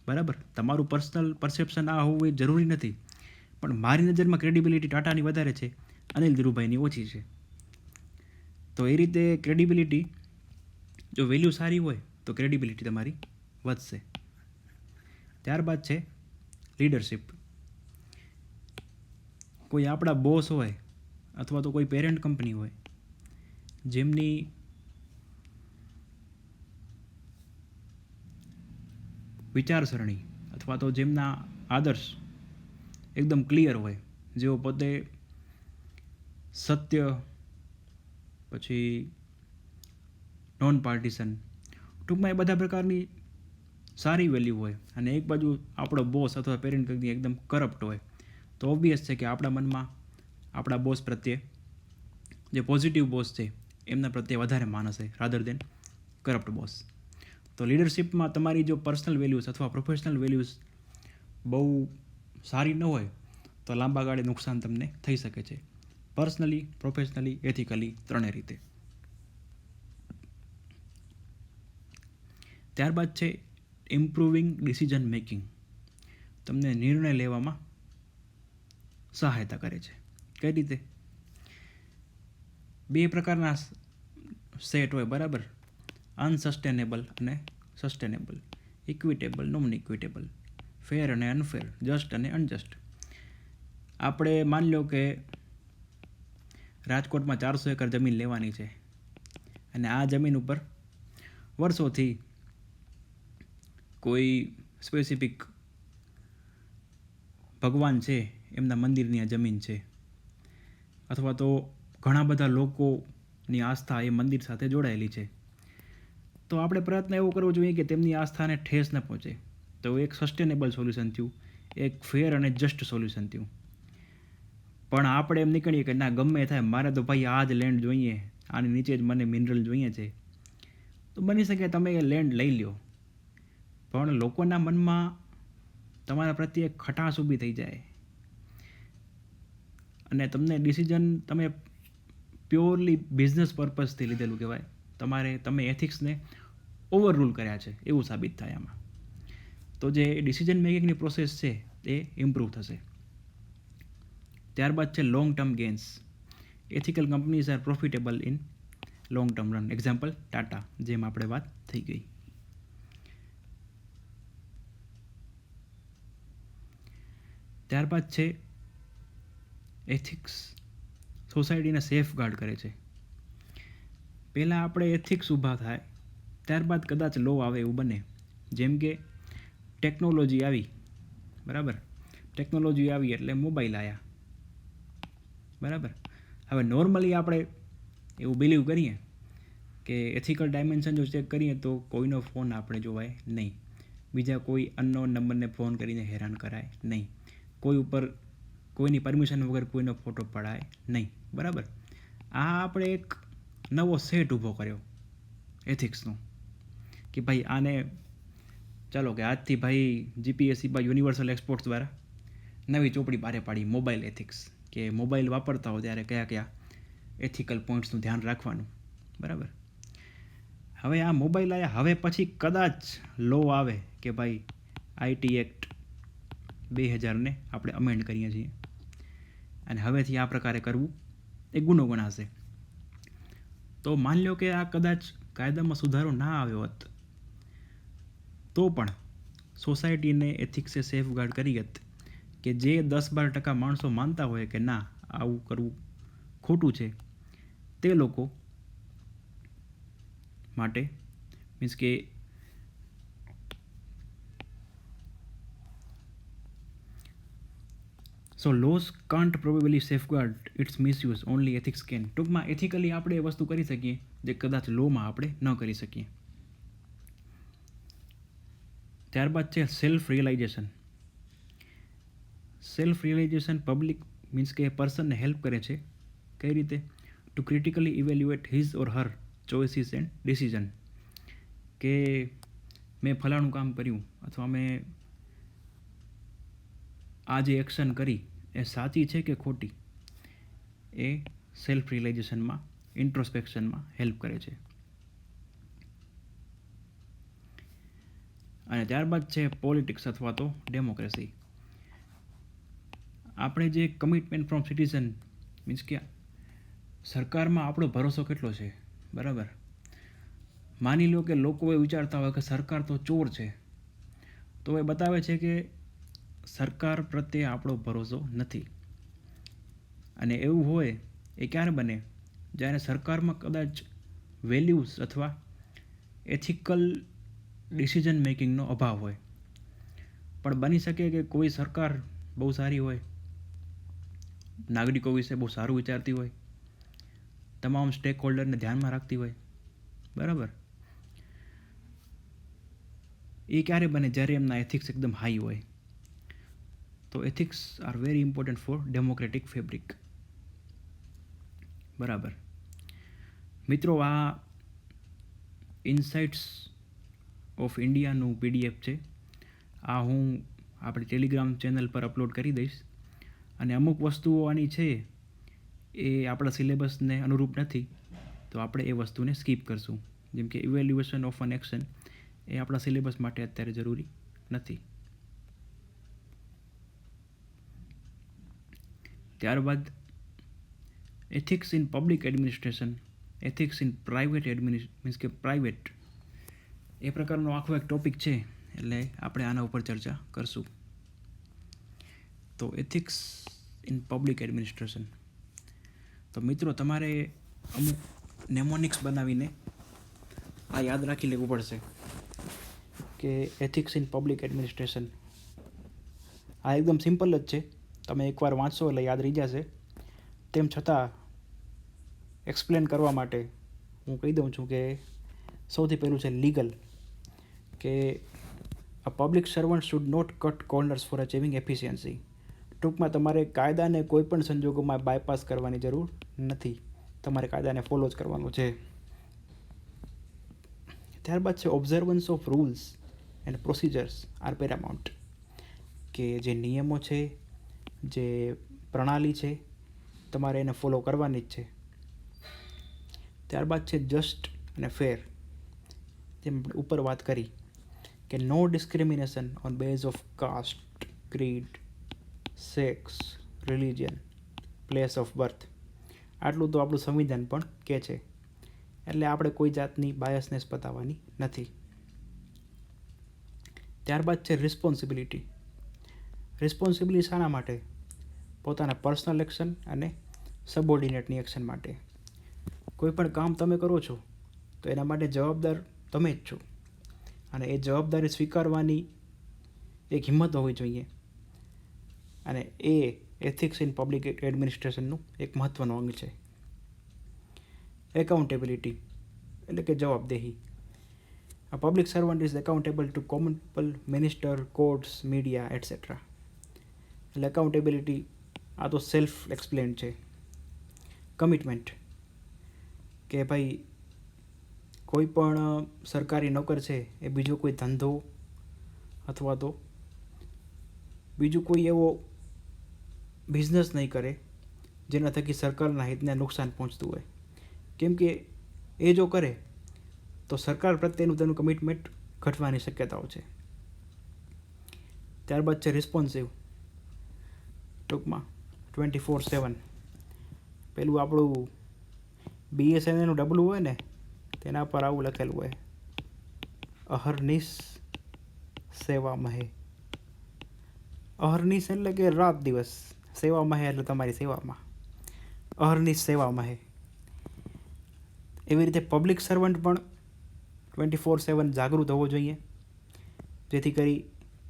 બરાબર. તમારું પર્સનલ પરસેપ્શન આ હોવું એ જરૂરી નથી, પણ મારી નજરમાં ક્રેડિબિલિટી ટાટાની વધારે છે, અનિલ ધીરુભાઈની ઓછી છે. તો એ રીતે ક્રેડિબિલિટી, જો વેલ્યુ સારી હોય તો ક્રેડિબિલિટી તમારી વધશે. ત્યારબાદ છે લીડરશિપ. કોઈ આપણા બોસ હોય અથવા તો કોઈ પેરેન્ટ કંપની હોય જેમની વિચારસરણી અથવા તો જેમના આદર્શ એકદમ ક્લિયર હોય, જેઓ પોતે સત્ય, પછી નોન પાર્ટિસન, ટૂંકમાં એ બધા પ્રકારની સારી વેલ્યુ હોય, અને એક બાજુ આપણો બોસ અથવા પેરેન્ટ કંપની એકદમ કરપ્ટ હોય, તો ઓબ્વિયસ છે કે આપણા મનમાં આપણા બોસ પ્રત્યે, જે પોઝિટિવ બોસ છે એમના પ્રત્યે વધારે માન હશે રાધર દેન કરપ્ટ બોસ. તો લીડરશિપમાં તમારી જો પર્સનલ વેલ્યુઝ અથવા પ્રોફેશનલ વેલ્યુઝ બહુ સારી ન હોય તો લાંબા ગાળે નુકસાન તમને થઈ શકે છે, પર્સનલી, પ્રોફેશનલી, એથિકલી, ત્રણેય રીતે. ત્યારબાદ છે ઇમ્પ્રુવિંગ ડિસિઝન મેકિંગ. તમને નિર્ણય લેવામાં સહાયતા કરે છે. કઈ રીતે? બે પ્રકારના સેટ હોય, બરાબર, અનસસ્ટેનેબલ અને સસ્ટેનેબલ, ઇક્વિટેબલ, નોન ઇક્વિટેબલ, ફેર અને અનફેર, જસ્ટ અને અનજસ્ટ. આપણે માની લો કે રાજકોટમાં 400 એકર જમીન લેવાની છે, અને આ જમીન ઉપર વર્ષોથી કોઈ સ્પેસિફિક ભગવાન છે એમના મંદિરની આ જમીન છે, અથવા તો ઘણા બધા લોકોની આસ્થા એ મંદિર સાથે જોડાયેલી છે. તો આપણે પ્રયત્ન એવો કરવો જોઈએ કે તેમની આસ્થાને ઠેસ ન પહોંચે. તો એક સસ્ટેનેબલ સોલ્યુશન થયું, એક ફેર અને જસ્ટ સોલ્યુશન થયું. પણ આપણે એમ નીકળીએ કે ના, ગમે થાય મારે તો ભાઈ આ જ લેન્ડ જોઈએ, આની નીચે જ મને મિનરલ જોઈએ છે, તો બની શકે તમે એ લેન્ડ લઈ લ્યો, પણ લોકોના મનમાં તમારા પ્રત્યે ખટાશ ઊભી થઈ જાય અને તમને ડિસિઝન તમે પ્યોરલી બિઝનેસ પર્પઝથી લીધેલું કહેવાય, તમે એથિક્સને ઓવરરૂલ કર્યા છે એવું સાબિત થાય આમાં. તો જે ડિસિઝન મેકિંગની પ્રોસેસ છે એ ઇમ્પ્રૂવ થશે. ત્યારબાદ છે long term gains. Ethical companies R profitable in long term run. Example Tata, જેમ આપણે વાત થઈ ગઈ. ત્યારબાદ છે એથિક્સ સોસાયટીને સેફ ગાર્ડ કરે છે. પહેલાં આપણે એથિક્સ ઊભા થાય, ત્યારબાદ કદાચ લો આવે એવું બને. જેમ કે ટેકનોલોજી આવી, બરાબર, ટેકનોલોજી આવી એટલે મોબાઈલ આવ્યા, બરાબર. હવે નોર્મલી આપણે એવું બિલીવ કરીએ કે એથિકલ ડાયમેન્શન જો ચેક કરીએ તો કોઈનો ફોન આપણે જોવાય નહીં, બીજા કોઈ અનનોન નંબરને ફોન કરીને હેરાન કરાય નહીં, કોઈ ઉપર કોઈની પરમિશન વગર કોઈનો ફોટો પડાય નહીં, બરાબર. આ આપણે એક નવો સેટ ઊભો કર્યો એથિક્સનો કે ભાઈ આને ચાલો કે આજથી ભાઈ જીપીએસસીમાં યુનિવર્સલ એક્સપોર્ટ્સ દ્વારા નવી ચોપડી બહાર પાડી, મોબાઈલ એથિક્સ, કે મોબાઈલ વાપરતા હો ત્યારે કયા કયા એથિકલ પોઈન્ટ્સનું ધ્યાન રાખવાનું, બરાબર. હવે આ મોબાઈલ આવ્યા, હવે પછી કદાચ લો આવે કે ભાઈ આઈટી એક્ટ 2000ને આપણે અમેન્ડ કરીએ છીએ અને હવેથી આ પ્રકારે કરવું એ ગુનો ગણાશે. તો માની લો કે આ કદાચ કાયદામાં સુધારો ના આવ્યો હોત તો પણ સોસાયટીને એથિક્સે સેફગાર્ડ કરી હોત કે જે 10-12% માણસો માનતા હોય કે ના આવું કરવું ખોટું છે તે લોકો માટે મીન્સ કે so laws can't probably safeguard its misuse only ethics can. ટૂંકમાં એથિકલી આપણે એ વસ્તુ કરી શકીએ જે કદાચ લોમાં આપણે ન કરી શકીએ. ત્યારબાદ છે self realisation. Self realisation public means કે પર્સનને હેલ્પ કરે છે. કઈ રીતે? To critically evaluate his or her choices and decision. કે મેં ફલાણું કામ કર્યું અથવા મેં આ જે એક્શન કરી એ સાચી છે કે ખોટી, એ સેલ્ફ રિયલાઇઝેશનમાં ઇન્ટ્રોસ્પેક્શનમાં હેલ્પ કરે છે. અને ત્યારબાદ છે પોલિટિક્સ અથવા તો ડેમોક્રેસી. આપણે જે કમિટમેન્ટ ફ્રોમ સિટીઝન મીન્સ કે સરકારમાં આપણો ભરોસો કેટલો છે, બરાબર? માની લો કે લોકો એ વિચારતા હોય કે સરકાર તો ચોર છે, તો એ બતાવે છે કે સરકાર પ્રત્યે આપણો ભરોસો નથી. અને એવું હોય એ ક્યારે બને? જ્યારે સરકારમાં કદાચ વેલ્યુઝ અથવા એથિકલ ડિસિઝન મેકિંગનો અભાવ હોય. પણ બની શકે કે કોઈ સરકાર બહુ સારી હોય, નાગરિકો વિશે બહુ સારું વિચારતી હોય, તમામ સ્ટેક હોલ્ડરને ધ્યાનમાં રાખતી હોય, બરાબર? એ ક્યારે બને? જ્યારે એમના એથિક્સ એકદમ હાઈ હોય. તો ethics are very important for democratic fabric, બરાબર? મિત્રો, આ ઇનસાઇટ્સ ઓફ ઇન્ડિયાનું PDF છે. આ હું આપણી ટેલિગ્રામ ચેનલ પર અપલોડ કરી દઈશ. અને અમુક વસ્તુઓ આની છે એ આપણા સિલેબસને અનુરૂપ નથી, તો આપણે એ વસ્તુને સ્કીપ કરશું. જેમ કે ઇવેલ્યુએશન ઓફ એન એક્શન એ આપણા સિલેબસ માટે અત્યારે જરૂરી નથી. ત્યારબાદ ethics in public administration, ethics in private means કે પ્રાઇવેટ, એ પ્રકારનો આખો એક ટોપિક છે, એટલે આપણે આના ઉપર ચર્ચા કરશું. તો એથિક્સ ઇન પબ્લિક એડમિનિસ્ટ્રેશન. તો મિત્રો, તમારે અમુક નેમોનિક્સ બનાવીને આ યાદ રાખી લેવું પડશે કે એથિક્સ ઇન પબ્લિક એડમિનિસ્ટ્રેશન. આ એકદમ સિમ્પલ જ છે, તમે એકવાર વાંચશો એટલે યાદ રહી જશે. તેમ છતાં એક્સપ્લેન કરવા માટે હું કહી દઉં છું કે સૌથી પહેલું છે લીગલ. કે a public servant should not cut corners for achieving efficiency. ટૂંકમાં તમારે કાયદાને કોઈ પણ સંજોગોમાં બાયપાસ કરવાની જરૂર નથી, તમારે કાયદાને ફોલો જ કરવાનું છે. ત્યારબાદ છે observance of rules and procedures are paramount. કે જે નિયમો છે, જે પ્રણાલી છે, તમારે એને ફોલો કરવાની જ છે. ત્યારબાદ છે જસ્ટ અને ફેર. જેમ ઉપર વાત કરી કે no discrimination on base of caste, creed, sex, religion, place of birth. આટલું તો આપણું સંવિધાન પણ કહે છે. એટલે આપણે કોઈ જાતની બાયસનેસ બતાવવાની નથી. ત્યારબાદ છે રિસ્પોન્સિબિલિટી. રિસ્પોન્સિબિલિટી શાના માટે? પોતાના પર્સનલ એક્શન અને સબઓર્ડિનેટની એક્શન માટે. કોઈ પણ કામ તમે કરો છો તો એના માટે જવાબદાર તમે જ છો, અને એ જવાબદારી સ્વીકારવાની એક હિંમત હોવી જોઈએ. અને એ એથિક્સ ઇન પબ્લિક એડમિનિસ્ટ્રેશનનું એક મહત્ત્વનું અંગ છે. એકાઉન્ટેબિલિટી એટલે કે જવાબદેહી. A public servant is accountable to common people, minister, courts, media, etc. એટલે એકાઉન્ટેબિલિટી આ તો સેલ્ફ એક્સપ્લેન છે. કમિટમેન્ટ કે ભાઈ કોઈ પણ સરકારી નોકર છે એ બીજો કોઈ ધંધો અથવા તો બીજું કોઈ એવો બિઝનેસ નહીં કરે જેના થકી સરકારના હિતને નુકસાન પહોંચતું હોય. કેમ કે એ જો કરે તો સરકાર પ્રત્યેનું તેનું કમિટમેન્ટ ઘટવાની શક્યતાઓ છે. ત્યારબાદ છે રિસ્પોન્સિવ ટૂંકમાં 24/7. પેલું આપણું BSNLનું ડબલું હોય ને તેના પર આવું લખેલું હોય, અહર્નિશ સેવા મહે. અહર્નિશ એટલે કે રાત દિવસ, સેવા મહે એટલે તમારી સેવામાં, અહર્નિશ સેવા મહે. એવી રીતે પબ્લિક સર્વન્ટ પણ 24/7 જાગૃત હોવો જોઈએ, જેથી કરી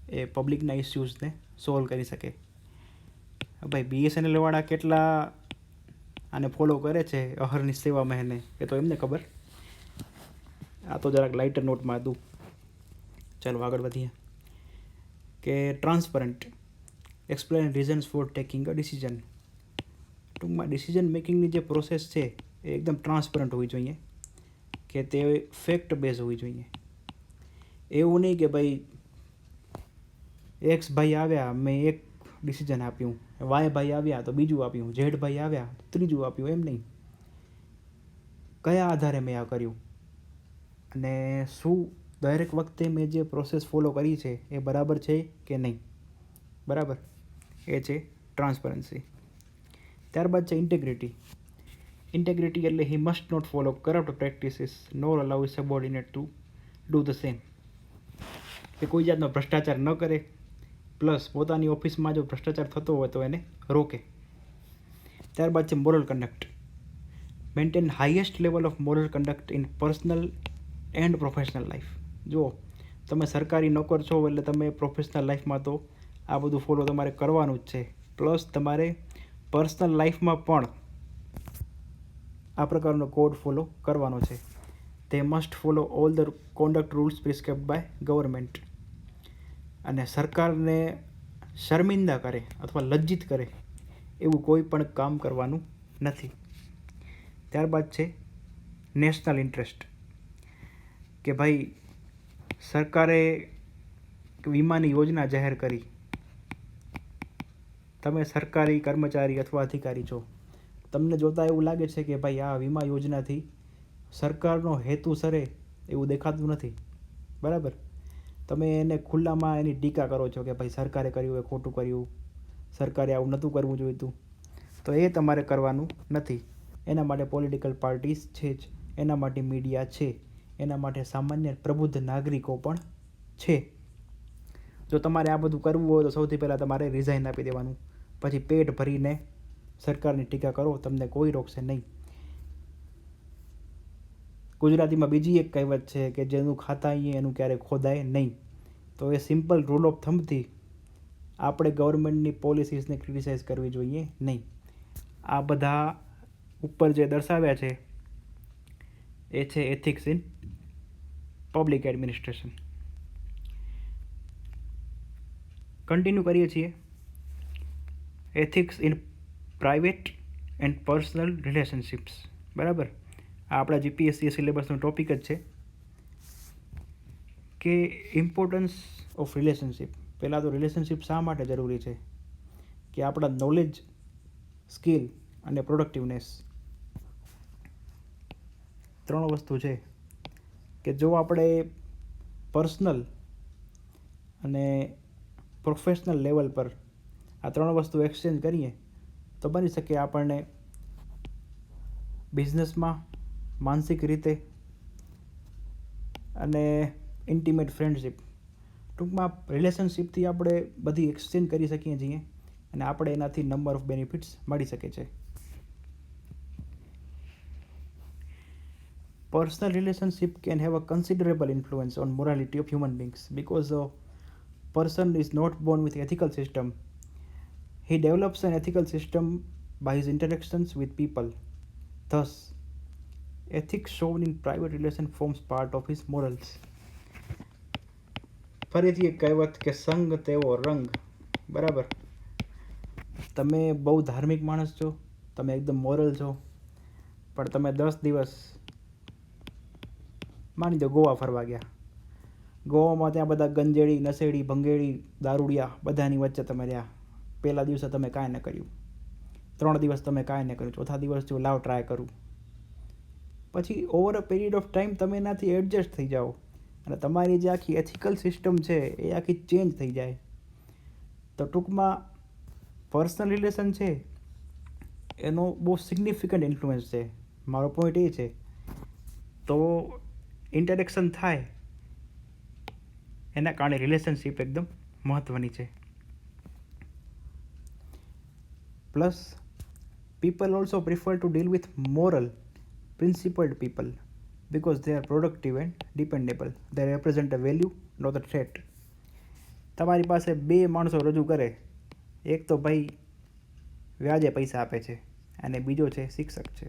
એ પબ્લિકના ઇસ્યુઝને સોલ્વ કરી શકે. ભાઈ BSNL વાળા કેટલા આને ફોલો કરે છે અહર્નિશ સેવા મહેને એ તો એમને ખબર. આ તો જરાક લાઇટર નોટમાં હતું. ચાલો આગળ વધીએ. કે transparent, explain reasons for taking a decision. ટૂંકમાં ડિસિઝન મેકિંગની જે પ્રોસેસ છે એ એકદમ ટ્રાન્સપરન્ટ હોવી જોઈએ, કે તે ફેક્ટ બેઝ હોવી જોઈએ. એવું નહીં કે ભાઈ એક્સ ભાઈ આવ્યા મેં એક ડિસિઝન આપ્યું, વાય ભાઈ આવ્યા તો બીજું આપ્યું, ઝેડ ભાઈ આવ્યા તો ત્રીજું આપ્યું, એમ નહીં. કયા આધારે મેં આ કર્યું અને શું દરેક વખતે મેં જે પ્રોસેસ ફોલો કરી છે એ બરાબર છે કે નહીં. બરાબર, એ છે ટ્રાન્સપરન્સી. ત્યારબાદ છે ઇન્ટેગ્રિટી. ઇન્ટેગ્રિટી એટલે he must not follow corrupt practices nor allow subordinate to do the same. કે કોઈ જાતનો ભ્રષ્ટાચાર ન કરે, પ્લસ પોતાની ઓફિસમાં જો ભ્રષ્ટાચાર થતો હોય તો એને રોકે. ત્યારબાદ છે moral conduct. Maintain highest level of moral conduct in personal and professional life. જો તમે સરકારી નોકર છો એટલે તમે પ્રોફેશનલ લાઈફમાં તો આ બધું ફોલો તમારે કરવાનું જ છે, પ્લસ તમારે પર્સનલ લાઈફમાં પણ આ પ્રકારનો કોડ ફોલો કરવાનો છે. તે must follow all the conduct rules prescribed by government. અને સરકારને શર્મિંદા કરે અથવા લજ્જિત કરે એવું કોઈ પણ કામ કરવાનું નથી. ત્યારબાદ છે નેશનલ ઇન્ટરેસ્ટ. કે ભાઈ સરકારે વીમાની યોજના જાહેર કરી, તમે સરકારી કર્મચારી અથવા અધિકારી છો, તમને જોતાં એવું લાગે છે કે ભાઈ આ વીમા યોજનાથી સરકારનો હેતુ સરે એવું દેખાતું નથી. બરાબર, તમે એને ખુલ્લામાં એની ટીકા કરો છો કે ભાઈ સરકારે કર્યું એ ખોટું કર્યું, સરકારે આવું નહોતું કરવું જોઈતું. તો એ તમારે કરવાનું નથી. એના માટે પોલિટિકલ પાર્ટીઝ છે જ, એના માટે મીડિયા છે, એના માટે સામાન્ય પ્રબુદ્ધ નાગરિકો પણ છે. જો તમારે આ બધું કરવું હોય તો સૌથી પહેલાં તમારે રિઝાઇન આપી દેવાનું, પછી પેટ ભરીને સરકારની ટીકા કરો, તમને કોઈ રોકશે નહીં. ગુજરાતીમાં બીજી એક કહેવત છે કે જેનું ખાતા અહીં એનું ક્યારેય ખોદાય નહીં. તો એ સિમ્પલ રૂલ ઓફ થંબથી આપણે ગવર્મેન્ટની પોલિસીસને ક્રિટિસાઇઝ કરવી જોઈએ નહીં. આ બધા ઉપર જે દર્શાવ્યા છે એ છે ethics in public administration. Continue કરીએ છીએ. Ethics in private and personal relationships. બરાબર, આ આપણા GPSC સિલેબસનો ટોપિક જ છે કે ઇમ્પોર્ટન્સ ઓફ રિલેશનશિપ. પહેલાં તો રિલેશનશિપ શા માટે જરૂરી છે? કે આપણા નોલેજ, સ્કિલ અને પ્રોડક્ટિવનેસ, ત્રણ વસ્તુ છે કે જો આપણે પર્સનલ અને પ્રોફેશનલ લેવલ પર આ ત્રણ વસ્તુ એક્સચેન્જ કરીએ તો બની શકે આપણને બિઝનેસમાં, માનસિક રીતે અને ઇન્ટિમેટ ફ્રેન્ડશિપ, ટૂંકમાં રિલેશનશિપથી આપણે બધી એક્સચેન્જ કરી શકીએ છીએ અને આપણે એનાથી નંબર ઓફ બેનિફિટ્સ મળી શકે છે. Personal relationship can have a considerable influence on morality of human beings because a person is not born with ethical system. He develops an ethical system by his interactions with people. Thus, ethics shown in private relation forms part of his morals. ફરીથી એક કહેવત કે સંગ તેવો રંગ. બરાબર, તમે બહુ ધાર્મિક માણસ છો, તમે એકદમ મોરલ છો, પણ તમે 10 દિવસ માની દો ગોવા ફરવા ગયા. ગોવામાં ત્યાં બધા ગંજેડી, નશેડી, ભંગેડી, દારૂડિયા બધાની વચ્ચે તમે રહ્યા. પહેલા દિવસે તમે કાંઈ ન કર્યું, 3 દિવસ તમે કાંઈ ન કર્યું, ચોથા દિવસ જો લાવ ટ્રાય કરું. પછી over a period of time તમે એનાથી એડજસ્ટ થઈ જાઓ અને તમારી જે આખી એથિકલ સિસ્ટમ છે એ આખી ચેન્જ થઈ જાય. તો ટૂંકમાં પર્સનલ રિલેશન છે એનો બહુ સિગ્નિફિકન્ટ ઇન્ફ્લુઅન્સ છે. મારો પોઈન્ટ એ છે તો ઇન્ટરેક્શન થાય એના કારણે રિલેશનશિપ એકદમ મહત્ત્વની છે. Plus people also prefer to deal with moral, principled people because they are productive and dependable. They represent a value, not a threat. તમારી પાસે બે માણસો રજૂ કરે, એક તો ભાઈ વ્યાજે પૈસા આપે છે અને બીજો છે શિક્ષક છે,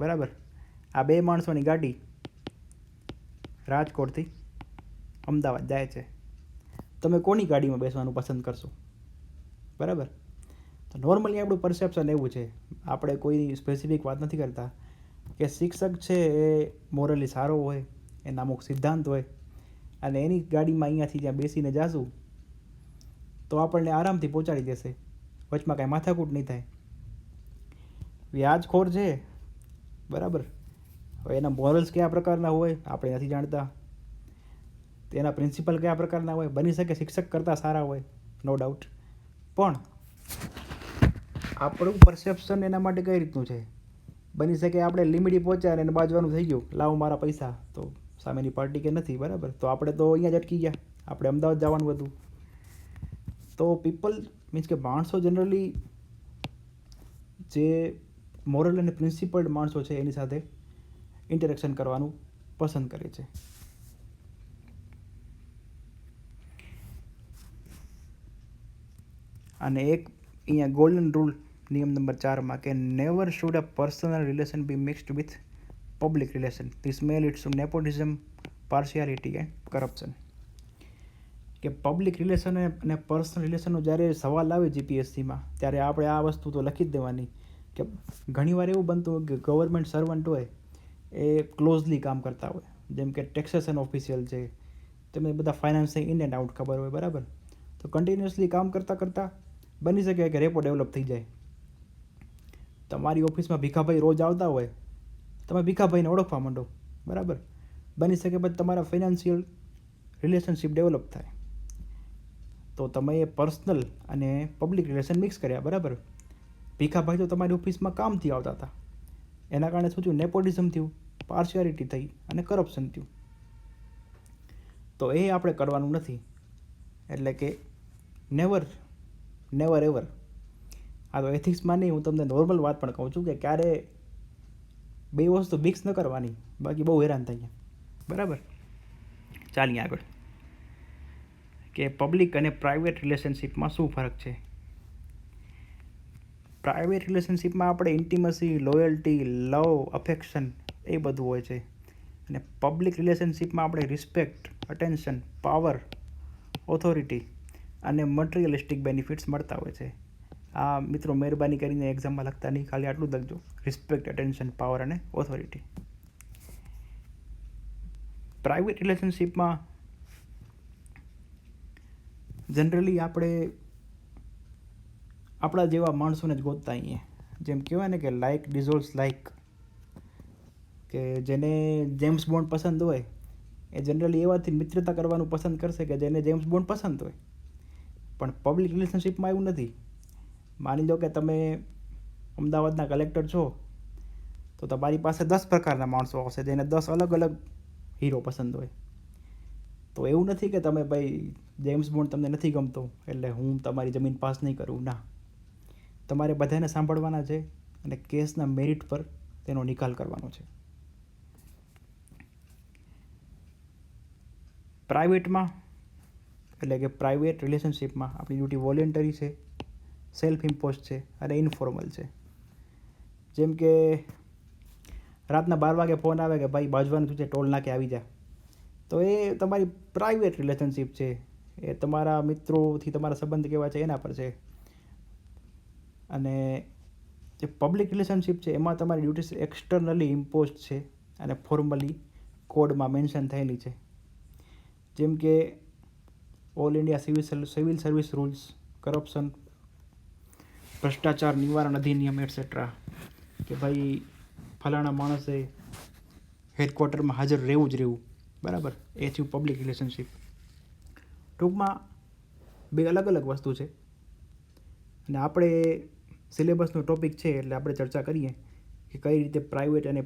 બરાબર. આ બે માણસોની ગાડી રાજકોટથી અમદાવાદ જાય છે. તમે કોની ગાડીમાં બેસવાનું પસંદ કરશો? બરાબર. તો નોર્મલી આપણું પરસેપ્શન એવું છે, આપણે કોઈ સ્પેસિફિક વાત નથી કરતા, કે શિક્ષક છે એ મોરલી સારો હોય, એના અમુક સિદ્ધાંત હોય, અને એની ગાડીમાં અહીંયાથી જ્યાં બેસીને જાશું તો આપણને આરામથી પહોંચાડી દેશે, વચમાં કાંઈ માથાકૂટ નહીં થાય. વ્યાજખોર છે, બરાબર, હવે એના મોરલ્સ કયા પ્રકારના હોય આપણે નથી જાણતા, તેના પ્રિન્સિપલ કયા પ્રકારના હોય, બની શકે શિક્ષક કરતાં સારા હોય, નો ડાઉટ. પણ આપણું પરસેપ્શન એના માટે કઈ રીતનું છે? બની શકે આપણે લીમડી પહોંચ્યા અને એને બાજવાનું થઈ ગયું, લાવો મારા પૈસા, તો સામેની પાર્ટી કે નથી, બરાબર, તો આપણે તો અહીંયા જ અટકી ગયા, આપણે અમદાવાદ જવાનું હતું. તો પીપલ મીન્સ કે માણસો જનરલી જે મોરલ અને પ્રિન્સિપલ્ડ માણસો છે એની સાથે ઇન્ટરેક્શન કરવાનું પસંદ કરે છે. અને એક અહીંયા ગોલ્ડન રૂલ નિયમ નંબર 4માં કે never should a personal relation be mixed with public relation. This may leads to nepotism, partiality and corruption. કે પબ્લિક રિલેશન અને પર્સનલ રિલેશનનો જ્યારે સવાલ આવે જીપીએસસીમાં ત્યારે આપણે આ વસ્તુ તો લખી જ દેવાની કે ઘણીવાર એવું બનતું હોય કે ગવર્મેન્ટ સર્વન્ટ હોય એ ક્લોઝલી કામ કરતા હોય, જેમ કે ટેક્સેશન ઓફિશિયલ છે, તેમને બધા ફાઇનાન્સની ઇન એન્ડ આઉટ ખબર હોય, બરાબર. તો કન્ટિન્યુઅસલી કામ કરતાં કરતાં બની શકે કે રેપો ડેવલપ થઈ જાય. તમારી ઓફિસમાં ભીખાભાઈ રોજ આવતા હોય, તમે ભીખાભાઈને ઓળખવા માંડો, બરાબર. બની શકે પછી તમારા ફાઇનાન્શિયલ રિલેશનશિપ ડેવલપ થાય. તો તમે એ પર્સનલ અને પબ્લિક રિલેશન મિક્સ કર્યા, બરાબર. ભીખાભાઈ તો તમારી ઓફિસમાં કામથી આવતા હતા, એના કારણે શું થયું? નેપોટિઝમ થયું, પાર્શિયાલિટી થઈ અને કરપ્શન થયું. તો એ આપણે કરવાનું નથી. એટલે કે નેવર એવર. આ તો એથિક્સમાં નહીં, હું તમને નોર્મલ વાત પણ કહું છું કે ક્યારે બે વસ્તુ મિક્સ ન કરવાની, બાકી બહુ હેરાન થઈએ, બરાબર. ચાલીએ આગળ કે પબ્લિક અને પ્રાઇવેટ રિલેશનશિપમાં શું ફરક છે. પ્રાઇવેટ રિલેશનશિપમાં આપણે ઇન્ટિમસી, લોયલ્ટી, લવ, અફેક્શન એ બધું હોય છે, અને પબ્લિક રિલેશનશિપમાં આપણે રિસ્પેક્ટ, અટેન્શન, પાવર, ઓથોરિટી અને મટીરિયલિસ્ટિક બેનિફિટ્સ મળતા હોય છે. આ મિત્રો મહેરબાની કરીને એક્ઝામમાં લખતા નહીં, ખાલી આટલું જ લખજો, રિસ્પેક્ટ, અટેન્શન, પાવર અને ઓથોરિટી. પ્રાઇવેટ રિલેશનશિપમાં જનરલી આપણે આપણા જેવા માણસોને જ ગોતતા અહીંયા, જેમ કહેવાય ને કે લાઇક ડિઝોલ્વ્સ લાઇક, કે જેને જેમ્સ બોન્ડ પસંદ હોય એ જનરલી એવાથી મિત્રતા કરવાનું પસંદ કરશે કે જેને જેમ્સ બોન્ડ પસંદ હોય. પણ પબ્લિક રિલેશનશિપમાં એવું નથી. માની લો કે તમે અમદાવાદના કલેક્ટર છો, તો તમારી પાસે 10 પ્રકારના માણસો આવશે જેને 10 અલગ અલગ હીરો પસંદ હોય. તો એવું નથી કે તમે ભાઈ જેમ્સ બોન્ડ તમને નથી ગમતો એટલે હું તમારી જમીન પાસ નહીં કરું, ના. તમારે બધાને સાંભળવાના છે અને કેસના મેરિટ પર તેનો નિકાલ કરવાનો છે. પ્રાઇવેટમાં એટલે કે પ્રાઇવેટ રિલેશનશિપમાં આપણી ડ્યુટી વોલેન્ટરી છે, સેલ્ફ ઇમ્પોઝ છે અને ઇન્ફોર્મલ છે. જેમ કે રાતના 12 વાગે ફોન આવે કે ભાઈ બાજવાનું તું છે, ટોલ નાકે આવી જા, તો એ તમારી પ્રાઇવેટ રિલેશનશિપ છે, એ તમારા મિત્રોથી તમારા સંબંધ કેવા છે એના પર છે. અને જે પબ્લિક રિલેશનશિપ છે એમાં તમારી ડ્યુટીઝ એક્સટર્નલી ઇમ્પોઝ છે અને ફોર્મલી કોડમાં મેન્શન થયેલી છે. જેમ કે all India civil service rules, corruption, ભ્રષ્ટાચાર નિવારણ અધિનિયમ એટસેટ્રા, કે ભાઈ ફલાણા માણસે હેડક્વાર્ટરમાં હાજર રહેવું જ રહેવું, બરાબર. એ થયું પબ્લિક રિલેશનશિપ. ટૂંકમાં બે અલગ અલગ વસ્તુ છે. અને આપણે સિલેબસનો ટોપિક છે એટલે આપણે ચર્ચા કરીએ કે કઈ રીતે પ્રાઇવેટ અને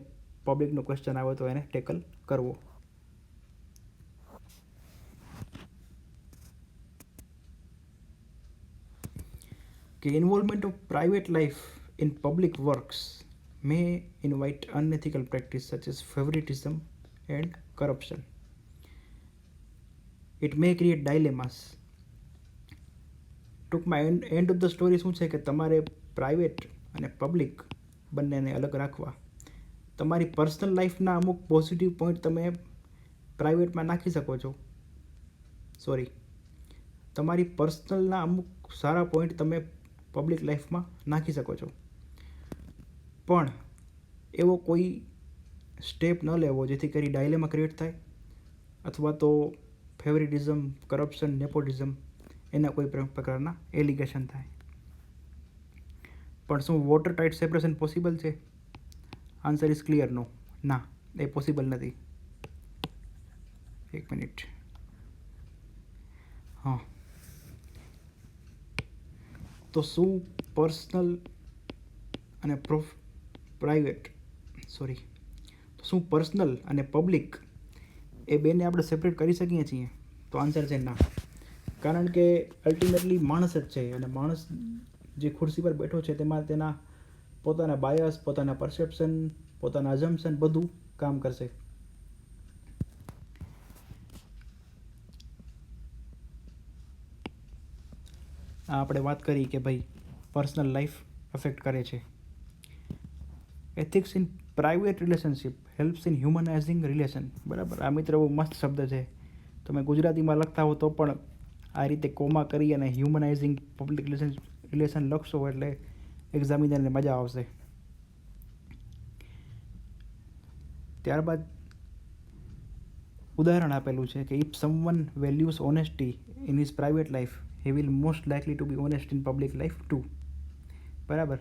પબ્લિકનો ક્વેશ્ચન આવે તો એને ટેકલ કરવો. કે involvement of private life in public works may invite unethical practice such as favoritism and corruption. It may create dilemmas. ટૂંકમાં એન્ડ ઓફ ધ સ્ટોરી શું છે કે તમારે પ્રાઇવેટ અને પબ્લિક બંનેને અલગ રાખવા. તમારી પર્સનલ લાઈફના અમુક પોઝિટિવ પોઈન્ટ તમે પ્રાઇવેટમાં નાખી શકો છો. તમારી પર્સનલના અમુક સારા પોઈન્ટ તમે પબ્લિક લાઈફમાં નાખી શકો છો. પણ એવો કોઈ સ્ટેપ ન લેવો જેથી કરી ડાયલેમા ક્રિએટ થાય અથવા તો ફેવરિટિઝમ, કરપ્શન, નેપોટિઝમ એના કોઈ પ્રકારના એલિગેશન થાય. પણ શું વોટર ટાઇટ સેપરેશન પોસિબલ છે? આન્સર ઇઝ ક્લિયર નો. ના, એ પોસિબલ નથી. એક મિનિટ. હા, તો શું પર્સનલ અને શું પર્સનલ અને પબ્લિક એ બેને આપણે સેપરેટ કરી શકીએ છીએ? તો આન્સર છે ના. કારણ કે અલ્ટિમેટલી માણસ જ છે અને માણસ જે ખુરશી પર બેઠો છે તેમાં તેના પોતાના બાયસ, પોતાના પરસેપ્શન, પોતાના અઝમ્પશન બધું કામ કરશે. આપણે વાત કરી કે ભાઈ પર્સનલ લાઈફ અફેક્ટ કરે છે. Ethics in private relationship helps in humanizing relation. બરાબર, આ મિત્ર બહુ મસ્ત શબ્દ છે. તમે ગુજરાતીમાં લખતા હો તો પણ આ રીતે કોમા કરી અને હ્યુમનાઇઝિંગ પબ્લિક રિલેશન લખશો એટલે એક્ઝામિનરને મજા આવશે. ત્યારબાદ ઉદાહરણ આપેલું છે કે if someone values honesty in his private life he will most likely two be honest in public life two. બરાબર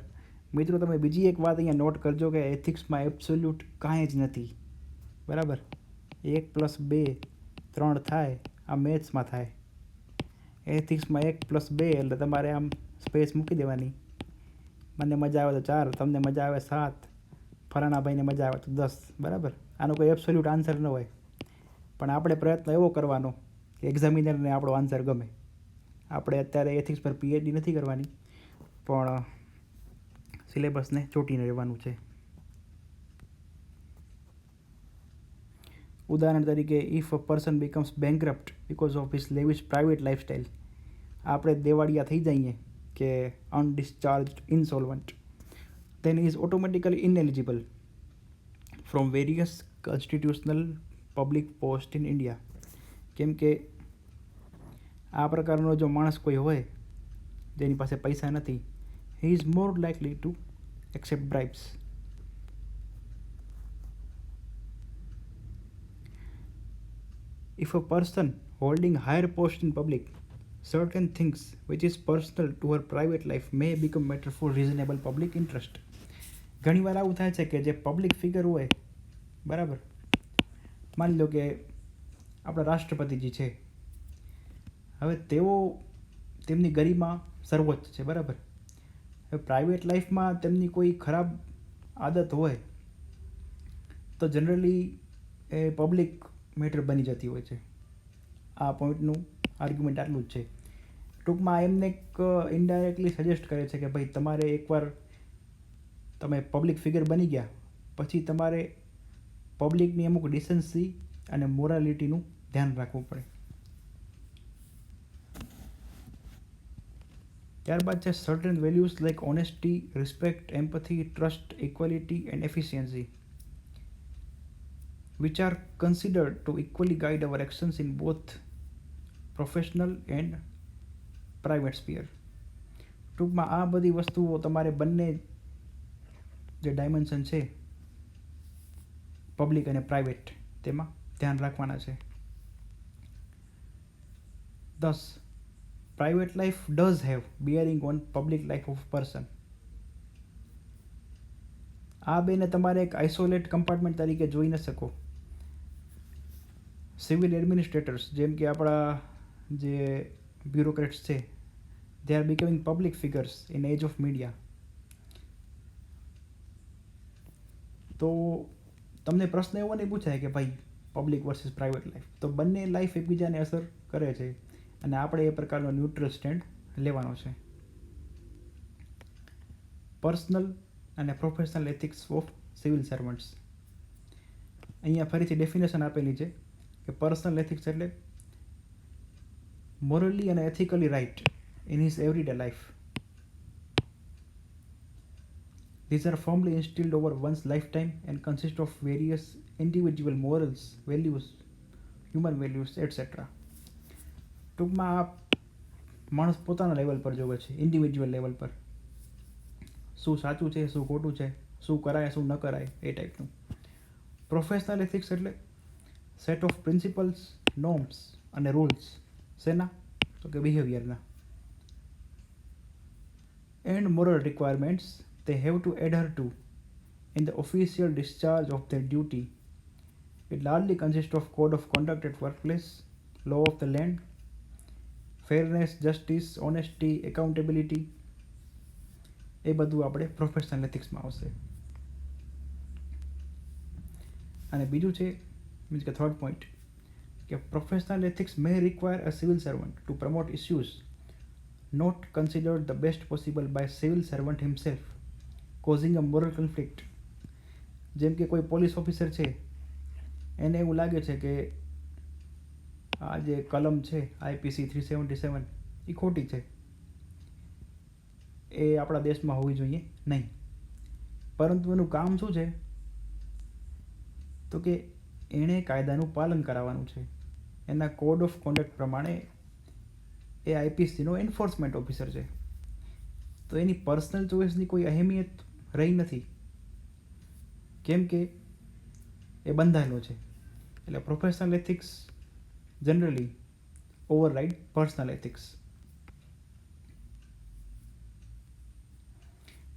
મિત્રો, તમે બીજી એક વાત અહીંયા નોટ કરજો કે એથિક્સમાં એબ્સોલ્યુટ કાંઈ જ નથી. બરાબર, 1+2 3 થાય, આ મેથ્સમાં થાય. એથિક્સમાં 1+2 એટલે તમારે આમ સ્પેસ મૂકી દેવાની. મને મજા આવે તો 4, તમને મજા આવે 7, ફલાણાભાઈને મજા આવે તો 10. બરાબર, આનો કોઈ એબ્સોલ્યુટ આન્સર ન હોય. પણ આપણે પ્રયત્ન એવો કરવાનો કે એક્ઝામિનરને આપણો આન્સર ગમે. આપણે અત્યારે એથિક્સ પર પીએચડી નથી કરવાની, પણ સિલેબસને ચોંટીને રહેવાનું છે. ઉદાહરણ તરીકે, if a person becomes bankrupt because of his lavish private lifestyle. આપણે દેવાળિયા થઈ જઈએ કે અનડિસ્ચાર્જડ ઇન્સોલ્વન્ટ, then he is automatically ineligible from various constitutional public post in India. કેમ કે આ પ્રકારનો જો માણસ કોઈ હોય જેની પાસે પૈસા નથી, he is more likely to accept bribes. If a person holding higher post in public, certain things which is personal to her private life may become matter for reasonable public interest. ઘણી વાર આવું થાય છે કે જે પબ્લિક ફિગર હોય, બરાબર, માની લો કે આપણા રાષ્ટ્રપતિજી છે, હવે તેઓ તેમની ગરિમા સર્વોચ્ચ છે. બરાબર, હવે પ્રાઇવેટ લાઈફમાં તેમની કોઈ ખરાબ આદત હોય તો જનરલી એ પબ્લિક મેટર બની જતી હોય છે. આ પોઈન્ટનું આર્ગ્યુમેન્ટ આટલું જ છે. ટૂંકમાં એમને એક ઇનડાયરેક્ટલી સજેસ્ટ કરે છે કે ભાઈ તમારે એકવાર તમે પબ્લિક ફિગર બની ગયા પછી તમારે પબ્લિકની અમુક ડિસન્સી અને મોરાલિટીનું ધ્યાન રાખવું પડે. ત્યારબાદ છે certain values like honesty, respect, empathy, trust, equality and efficiency which are considered to equally guide our actions in both professional and private sphere. ટૂંકમાં આ બધી વસ્તુઓ તમારે બંને જે ડાયમેન્શન છે પબ્લિક અને પ્રાઇવેટ તેમાં ધ્યાન રાખવાના છે. Thus, private life does have bearing on public life of person. આ બેને તમારે એક આઇસોલેટ કમ્પાર્ટમેન્ટ તરીકે જોઈ ન શકો. સિવિલ એડમિનિસ્ટ્રેટર્સ જેમ કે આપણા જે બ્યુરોક્રેટ્સ છે, they are becoming public figures in age of media. તો તમને પ્રશ્ન એવો નહીં પૂછાય કે ભાઈ પબ્લિક વર્સિસ પ્રાઇવેટ લાઈફ, તો બંને લાઈફ એકબીજાને અસર કરે છે અને આપણે એ પ્રકારનો ન્યુટ્રલ સ્ટેન્ડ લેવાનો છે. પર્સનલ અને professional ethics of civil servants. અહીંયા ફરીથી ડેફિનેશન આપેલી છે કે પર્સનલ એથિક્સ એટલે મોરલી અને ethically right in his everyday life. These are firmly instilled over one's lifetime and consist of various individual morals, values, human values, etc. ટૂંકમાં આ માણસ પોતાના લેવલ પર જોવે છે, ઇન્ડિવિજ્યુઅલ લેવલ પર શું સાચું છે, શું ખોટું છે, શું કરાય, શું ન કરાય, એ ટાઈપનું. પ્રોફેશનલ એથિક્સ એટલે સેટ ઓફ પ્રિન્સિપલ્સ, નોર્મ્સ અને રૂલ્સ. શેના? તો કે બિહેવિયરના. And moral requirements they have to adhere to in the official discharge of their duty. It largely consists of code of conduct at workplace, law of the land, fairness, justice, honesty, accountability. એ બધું આપણે પ્રોફેશનલ એથિક્સમાં આવશે. અને બીજું છે મીન્સ કે થર્ડ પોઈન્ટ કે professional ethics may require a civil servant to promote issues not considered the best possible by civil servant himself, causing a moral conflict. જેમ કે કોઈ પોલીસ ઓફિસર છે, એને એવું લાગે છે કે આ જે કલમ છે IPC 377 એ ખોટી છે, એ આપણા દેશમાં હોવી જોઈએ નહીં. પરંતુ એનું કામ શું છે? તો કે એણે કાયદાનું પાલન કરાવવાનું છે. એના કોડ ઓફ કોન્ડક્ટ પ્રમાણે એ IPCનો એન્ફોર્સમેન્ટ ઓફિસર છે. તો એની પર્સનલ ચોઇસની કોઈ અહેમિયત રહી નથી, કેમ કે એ બંધાયેલો છે. એટલે professional ethics generally override personal ethics.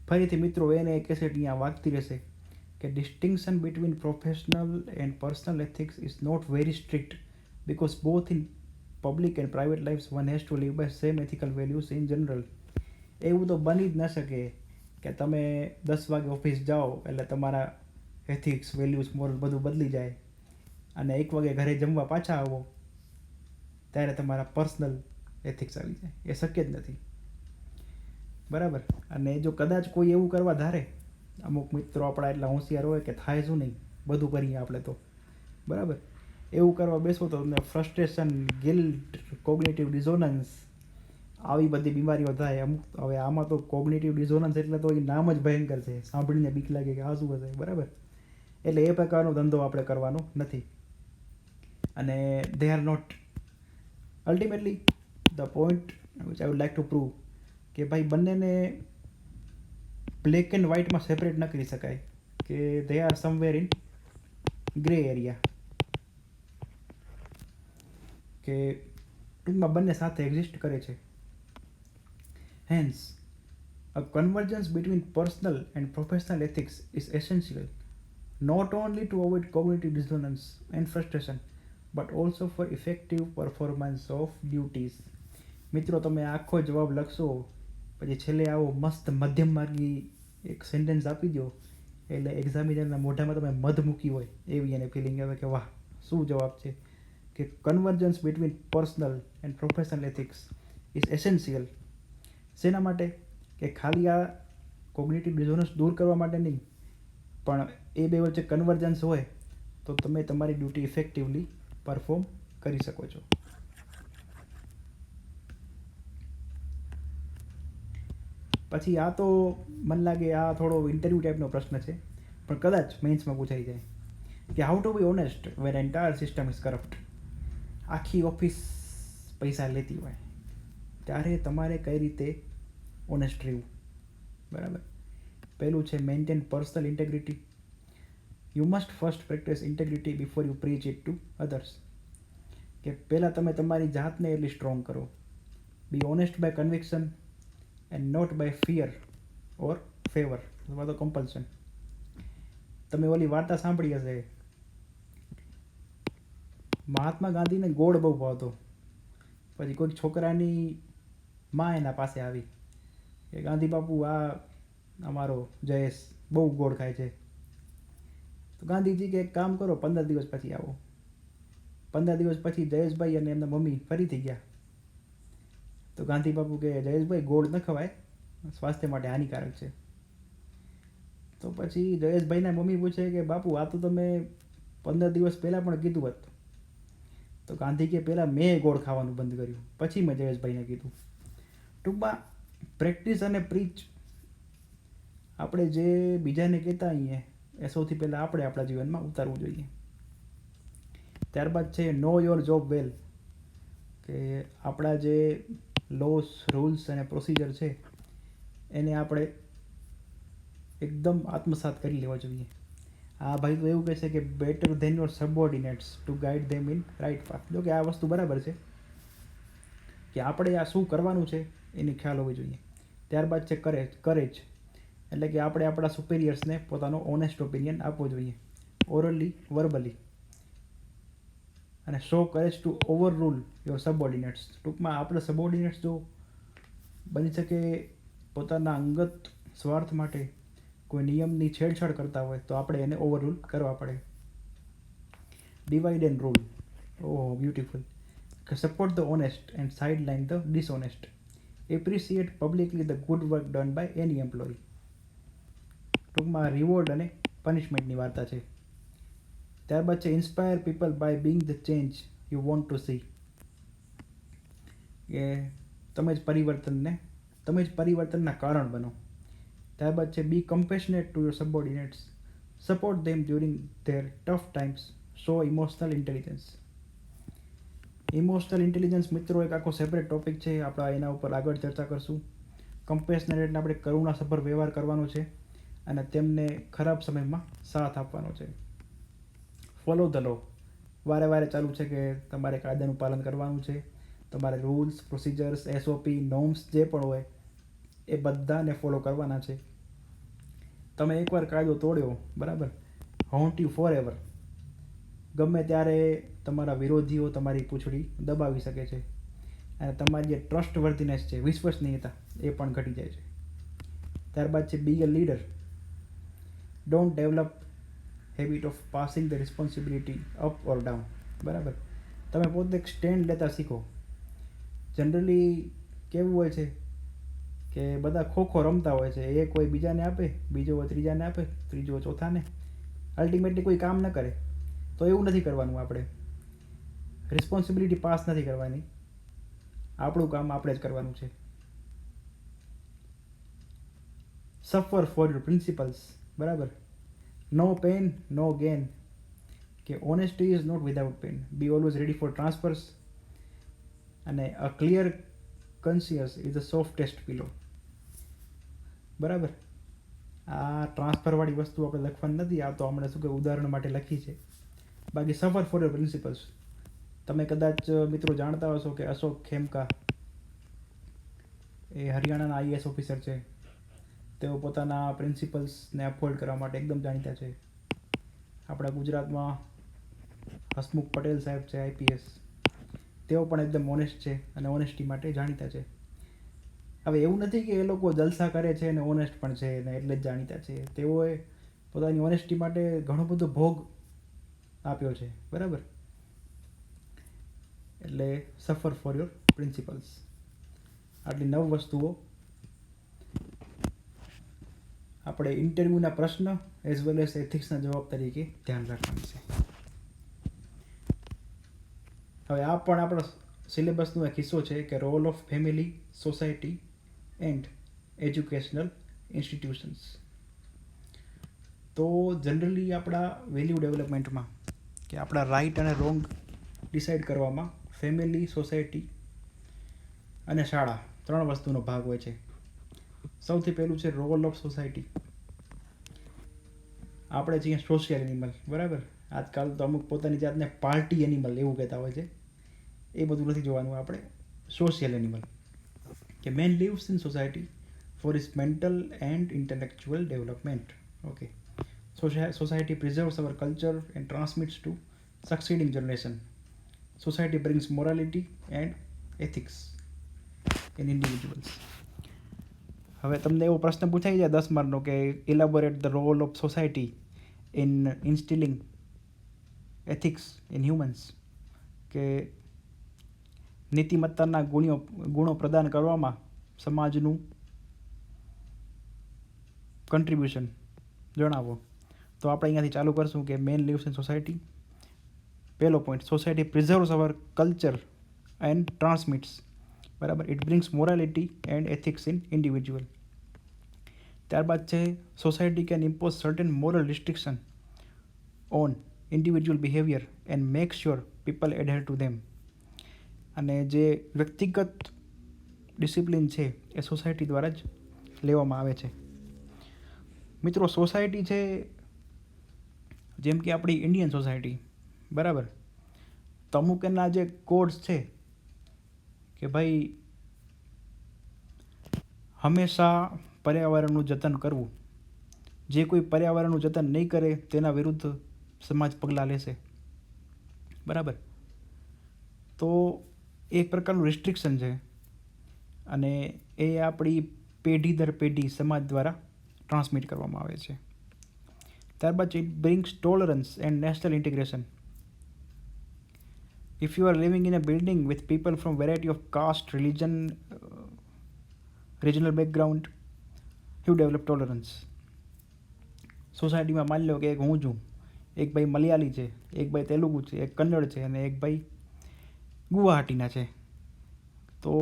ફરીથી મિત્રો એને કેસેટ અહીંયા વાગતી રહેશે કે distinction between professional and personal ethics is not very strict because both in public and private lives one has to live by same ethical values in general. એવું તો બની જ ન શકે કે તમે 10 વાગે ઓફિસ જાઓ એટલે તમારા એથિક્સ, વેલ્યુઝ, મોરલ બધું બદલી જાય અને 1 વાગે ઘરે જમવા પાછા આવો ત્યારે તમારા પર્સનલ એથિક્સ આવી જાય. એ શક્ય જ નથી, બરાબર. અને જો કદાચ કોઈ એવું કરવા ધારે, અમુક મિત્રો આપણા એટલા હોશિયાર હોય કે થાય શું નહીં, બધું કરીએ આપણે તો, બરાબર. એવું કરવા બેસો તો તમને ફ્રસ્ટ્રેશન, ગિલ્ટ, કોગ્નિટિવ ડિઝોનન્સ, આવી બધી બીમારીઓ થાય. અમુક હવે આમાં તો કોગ્નિટિવ ડિઝોનન્સ એટલે તો એ નામ જ ભયંકર છે, સાંભળીને બીક લાગે કે આ શું હશે, બરાબર. એટલે એ પ્રકારનો ધંધો આપણે કરવાનો નથી. અને they are not ultimately the point which I would like to prove કે ભાઈ બંનેને બ્લેક એન્ડ વ્હાઇટમાં સેપરેટ ન કરી શકાય, કે they are somewhere in grey area, કે ટૂંકમાં બંને સાથે એક્ઝિસ્ટ કરે છે. Hence, a convergence between personal and professional ethics is essential, not only to avoid cognitive dissonance and frustration, but also for effective performance of duties. મિત્રો તમે આખો જવાબ લખશો પછી છેલ્લે આવો મસ્ત મધ્યમ માર્ગી એક સેન્ટેન્સ આપી દો એટલે એક્ઝામિનરના મોઢામાં તમે મધ મૂકી હોય એવી એને ફિલિંગ આવે કે વાહ શું જવાબ છે. કે convergence between personal and professional ethics is essential. શેના માટે? કે ખાલી આ કોગ્નિટિવ ડિઝોનન્સ દૂર કરવા માટે નહીં, પણ એ બે વચ્ચે કન્વર્જન્સ હોય તો તમે તમારી ડ્યુટી ઇફેક્ટિવલી પરફોર્મ કરી શકો છો. પછી આ તો મને લાગે આ થોડો ઇન્ટરવ્યૂ ટાઈપનો પ્રશ્ન છે, પણ કદાચ મેન્સમાં પૂછાઈ જાય કે how to be honest when entire system is corrupt. આખી ઓફિસ પૈસા લેતી હોય ત્યારે તમારે કઈ રીતે ઓનેસ્ટ રહેવું, બરાબર. પહેલું છે maintain personal integrity. You must first practise integrity before you preach it to others. કે પહેલાં તમે તમારી જાતને એટલી સ્ટ્રોંગ કરો. Be honest by conviction and not by fear or favour અથવા તો કમ્પલ્શન. તમે ઓલી વાર્તા સાંભળી હશે, મહાત્મા ગાંધીને ગોળ બહુ ભાવતો, પછી કોઈક છોકરાની માં એના પાસે આવી કે ગાંધી બાપુ આ અમારો જયેશ બહુ ગોળ ખાય છે. તો ગાંધીજી કે એક કામ કરો, 15 દિવસ પછી આવો. 15 દિવસ પછી જયેશભાઈ અને એમના મમ્મી ફરીથી ગયા. તો ગાંધી બાપુ કે જયેશભાઈ ગોળ ન ખવાય, સ્વાસ્થ્ય માટે હાનિકારક છે. તો પછી જયેશભાઈના મમ્મી પૂછે કે બાપુ આ તો તમે 15 દિવસ પહેલાં પણ કીધું હોત. તો ગાંધી કે પહેલાં મેં ગોળ ખાવાનું બંધ કર્યું, પછી મેં જયેશભાઈને કીધું. ટૂંકમાં પ્રેક્ટિસ અને પ્રીચ, આપણે જે બીજાને કહેતા હોઈએ એ સૌથી પહેલાં આપણે આપણા જીવનમાં ઉતારવું જોઈએ. ત્યારબાદ છે નો યોર જોબ વેલ, કે આપણા જે લોસ, રૂલ્સ અને પ્રોસિજર છે એને આપણે એકદમ આત્મસાત કરી લેવા જોઈએ. આ ભાઈ તો એવું કહે છે કે better than your subordinates to guide them in right path. જો કે આ વસ્તુ બરાબર છે કે આપણે આ શું કરવાનું છે એની ખ્યાલ હોવી જોઈએ. ત્યારબાદ છે કરેજ, એટલે કે આપણે આપણા સુપિરિયર્સને પોતાનો ઓનેસ્ટ ઓપિનિયન આપવો જોઈએ, ઓરલી, વર્બલી. અને show courage to overrule your subordinates. ટૂંકમાં આપણે સબઓર્ડિનેટ્સ જો બની શકે પોતાના અંગત સ્વાર્થ માટે કોઈ નિયમની છેડછાડ કરતા હોય તો આપણે એને ઓવરરૂલ કરવા પડે. Divide and rule, oh beautiful. Support the honest and sideline the dishonest. Appreciate publicly the good work done by any employ. ટૂંકમાં રિવોર્ડ અને પનિશમેન્ટની વાર્તા છે. ત્યારબાદ છે inspire people by being the change you want to see. કે તમે જ પરિવર્તનના કારણ બનો. ત્યારબાદ છે be compassionate to your subordinates, support them during their tough times, show emotional intelligence. Emotional intelligence મિત્રો એક આખો સેપરેટ ટોપિક છે, આપણે એના ઉપર આગળ ચર્ચા કરશું. કમ્પેશનેટ એટલે આપણે કરુણાસભર વ્યવહાર કરવાનો છે અને તેમને ખરાબ સમયમાં સાથ આપવાનો છે. ફોલો ધ લો, વારે વારે ચાલુ છે કે તમારે કાયદાનું પાલન કરવાનું છે. તમારે રૂલ્સ, પ્રોસિજર્સ, એસઓપી, નોર્મ્સ જે પણ હોય એ બધાને ફોલો કરવાના છે. તમે એકવાર કાયદો તોડ્યો, બરાબર, હોન્ટ યુ ફોર એવર. ગમે ત્યારે તમારા વિરોધીઓ તમારી પૂંછડી દબાવી શકે છે અને તમારી જે ટ્રસ્ટ વર્ધીનેસ છે, વિશ્વસનીયતા, એ પણ ઘટી જાય છે. ત્યારબાદ છે be a leader, don't develop habit of passing the responsibility up or down. બરાબર, તમે પોતે એક સ્ટેન્ડ લેતા શીખો. જનરલી કેવું હોય છે કે બધા ખોખો રમતા હોય છે, એ કોઈ બીજાને આપે, બીજો ત્રીજાને આપે, ત્રીજો ચોથાને, અલ્ટિમેટલી કોઈ કામ ન કરે. તો એવું નથી કરવાનું. આપણે રિસ્પોન્સિબિલિટી પાસ નથી કરવાની, આપણું કામ આપણે જ કરવાનું છે. સફર ફોર યોર પ્રિન્સિપલ્સ, બરાબર. નો પેન નો ગેન, કે honesty is not without pain, be always ready for transfers, અને a clear conscious is a softest pillow. બરાબર, આ ટ્રાન્સફરવાળી વસ્તુ આપણે લખવાની નથી, આ તો હમણાં શું કે ઉદાહરણ માટે લખી છે. બાકી સફર ફોર યોર પ્રિન્સિપલ્સ. તમે કદાચ મિત્રો જાણતા હશો કે અશોક ખેમકા એ હરિયાણાના આઈએએસ ઓફિસર છે. તેઓ પોતાના પ્રિન્સિપલ્સને અપહોલ્ડ કરવા માટે એકદમ જાણીતા છે. આપણા ગુજરાતમાં હસમુખ પટેલ સાહેબ છે, આઈપીએસ. તેઓ પણ એકદમ ઓનેસ્ટ છે અને ઓનેસ્ટી માટે જાણીતા છે. હવે એવું નથી કે એ લોકો જલસા કરે છે અને ઓનેસ્ટ પણ છે ને એટલે જ જાણીતા છે. તેઓએ પોતાની ઓનેસ્ટી માટે ઘણો બધો ભોગ આપ્યો છે, બરાબર. એટલે સફર ફોર યોર પ્રિન્સિપલ્સ. આટલી 9 વસ્તુઓ આપણે ઇન્ટરવ્યૂના પ્રશ્ન એઝ વેલ એઝ એથિક્સના જવાબ તરીકે ધ્યાન રાખવાની છે. હવે આ પણ આપણા સિલેબસનો એક હિસ્સો છે કે role of family, society and educational institutions. તો જનરલી આપણા વેલ્યુ ડેવલપમેન્ટમાં કે આપણા રાઇટ અને રોંગ ડિસાઇડ કરવામાં ફેમિલી, સોસાયટી અને શાળા 3 વસ્તુનો ભાગ હોય છે. સૌથી પહેલું છે રોલ ઓફ સોસાયટી. આપણે છીએ સોશિયલ એનિમલ, બરાબર. આજકાલ તો અમુક પોતાની જાતને પાર્ટી એનિમલ એવું કહેતા હોય છે. એ બધું નથી જોવાનું. આપણે સોશિયલ એનિમલ, કે man lives in society for his mental and intellectual development. Okay. Society preserves our culture and transmits to succeeding generation. Society brings morality and ethics in individuals. હવે તમને એવો પ્રશ્ન પૂછાઈ જાય 10 માર્કનો કે elaborate the role of society in instilling ethics in humans, કે નીતિમત્તાના ગુણો પ્રદાન કરવામાં સમાજનું કન્ટ્રીબ્યુશન જણાવો. તો આપણે અહીંયાથી ચાલુ કરશું કે મેન લિવ્સ ઇન સોસાયટી. પહેલો point, society preserves our culture and transmits. બરાબર, it brings morality and ethics in individual. ત્યારબાદ છે society can impose certain moral restriction on individual behaviour and make sure people adhere to them. અને જે વ્યક્તિગત ડિસિપ્લિન છે એ સોસાયટી દ્વારા જ લેવામાં આવે છે. મિત્રો, સોસાયટી છે જેમ કે આપણી ઇન્ડિયન સોસાયટી, બરાબર, તો અમુક એના જે કોડ્સ છે કે ભાઈ હંમેશા પર્યાવરણનું જતન કરવું. જે કોઈ પર્યાવરણનું જતન નહીં કરે તેના વિરુદ્ધ સમાજ પગલાં લેશે. બરાબર, તો એક પ્રકારનું રિસ્ટ્રિક્શન છે અને એ આપણી પેઢી દર પેઢી સમાજ દ્વારા ટ્રાન્સમિટ કરવામાં આવે છે. ત્યારબાદ it brings tolerance and national integration. If you are living in a building with people from variety of caste, religion, regional background, you develop tolerance. સોસાયટીમાં માની લો કે એક હું છું, એક ભાઈ મલયાલી છે, એક ભાઈ તેલુગુ છે, એક કન્નડ છે અને એક ભાઈ ગુવાહાટીના છે. તો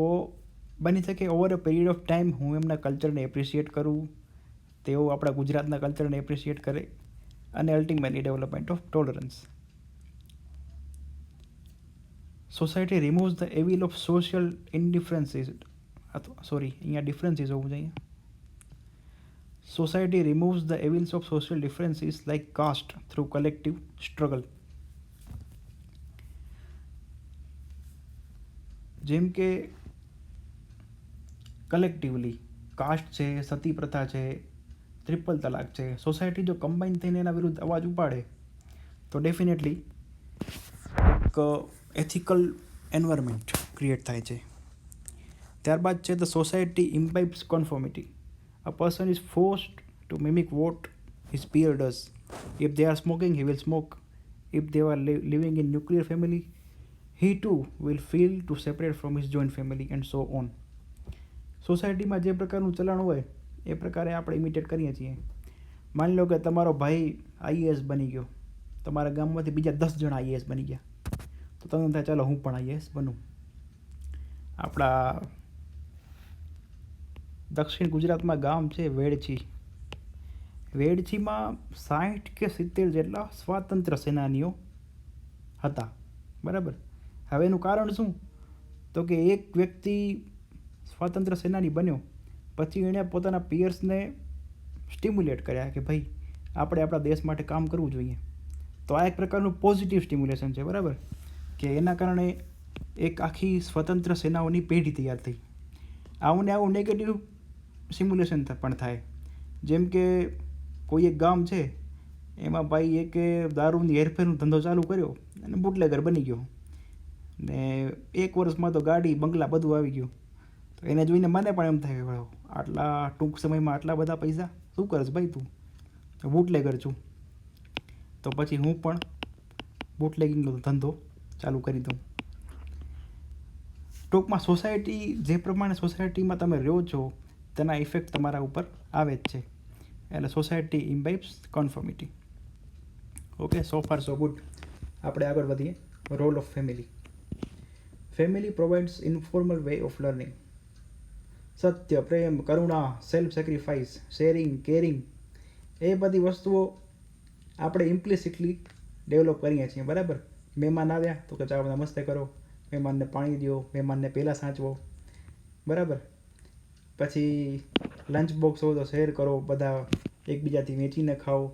બની શકે over a period of time હું એમના કલ્ચરને એપ્રિશિએટ કરું, તેઓ આપણા ગુજરાતના કલ્ચરને એપ્રિશિએટ કરે અને ultimately development of tolerance. Society removes the evil of social indifferences. અહીંયા ડિફરન્સીસ હોવું જોઈએ. Society removes the evils of social differences like caste through collective struggle. જેમ કે કલેક્ટિવલી કાસ્ટ છે, સતી પ્રથા છે, ટ્રિપલ તલાક છે, સોસાયટી જો કમ્બાઈન થઈને એના વિરુદ્ધ અવાજ ઉપાડે તો ડેફિનેટલી એક એથિકલ એન્વાયરમેન્ટ ક્રિએટ થાય છે. ત્યારબાદ છે the society imbibes conformity. A person is forced to mimic what his peer does. If they are smoking, he will smoke. If they are living in nuclear family, he too will feel to separate from his joint family and so on. સોસાયટીમાં જે પ્રકારનું ચલણ હોય એ પ્રકારે આપણે ઇમિટેટ કરીએ છીએ. માની લો કે તમારો ભાઈ આઈએએસ બની ગયો, તમારા ગામમાંથી બીજા 10 જણા આઈએએસ બની ગયા, તો તમે થાય ચાલો હું પણ આઈએએસ બનું. આપણા દક્ષિણ ગુજરાતમાં ગામ છે વેડછી. વેડછીમાં 60 કે 70 જેટલા સ્વાતંત્ર્ય સેનાનીઓ હતા. બરાબર, હવે એનું કારણ શું? તો કે એક વ્યક્તિ સ્વાતંત્ર્ય સેનાની બન્યો પછી એણે પોતાના પિયર્સને સ્ટિમ્યુલેટ કર્યા કે ભાઈ આપણે આપણા દેશ માટે કામ કરવું જોઈએ. તો આ એક પ્રકારનું પોઝિટિવ સ્ટિમ્યુલેશન છે. બરાબર, કે એના કારણે એક આખી સ્વતંત્ર સેનાઓની પેઢી તૈયાર થઈ. આવું ને આવું નેગેટિવ સિમ્યુલેશન પણ થાય. જેમ કે કોઈ એક ગામ છે એમાં ભાઈ એકે દારૂની હેરફેરનો ધંધો ચાલુ કર્યો અને બુટલેગર બની ગયો ને 1 વર્ષમાં તો ગાડી બંગલા બધું આવી ગયું. તો એને જોઈને મને પણ એમ થાય કે આટલા ટૂંક સમયમાં આટલા બધા પૈસા શું કરશ ભાઈ, તું તો બુટલેગર છું, તો પછી હું પણ બુટલેગિંગનો ધંધો ચાલુ કરી દઉં. ટૂંકમાં સોસાયટી જે પ્રમાણે સોસાયટીમાં તમે રહ્યો છો તેના ઇફેક્ટ તમારા ઉપર આવે જ છે. એટલે society imbibes conformity. Okay, so far so good. આપણે આગળ વધીએ. Role of family. Family provides informal way of learning. સત્ય, પ્રેમ, કરુણા, સેલ્ફ સેક્રિફાઈસ, શેરિંગ, કેરિંગ, એ બધી વસ્તુઓ આપણે ઇમ્પ્લિસિટલી ડેવલપ કરીએ છીએ. બરાબર, મહેમાન આવ્યા તો કે ચાલો નમસ્તે કરો, મહેમાનને પાણી દો, મહેમાનને પહેલાં સાચવો. બરાબર, પછી લંચ બોક્સ હોય તો શેર કરો, બધા એકબીજાથી વેચીને ખાઓ,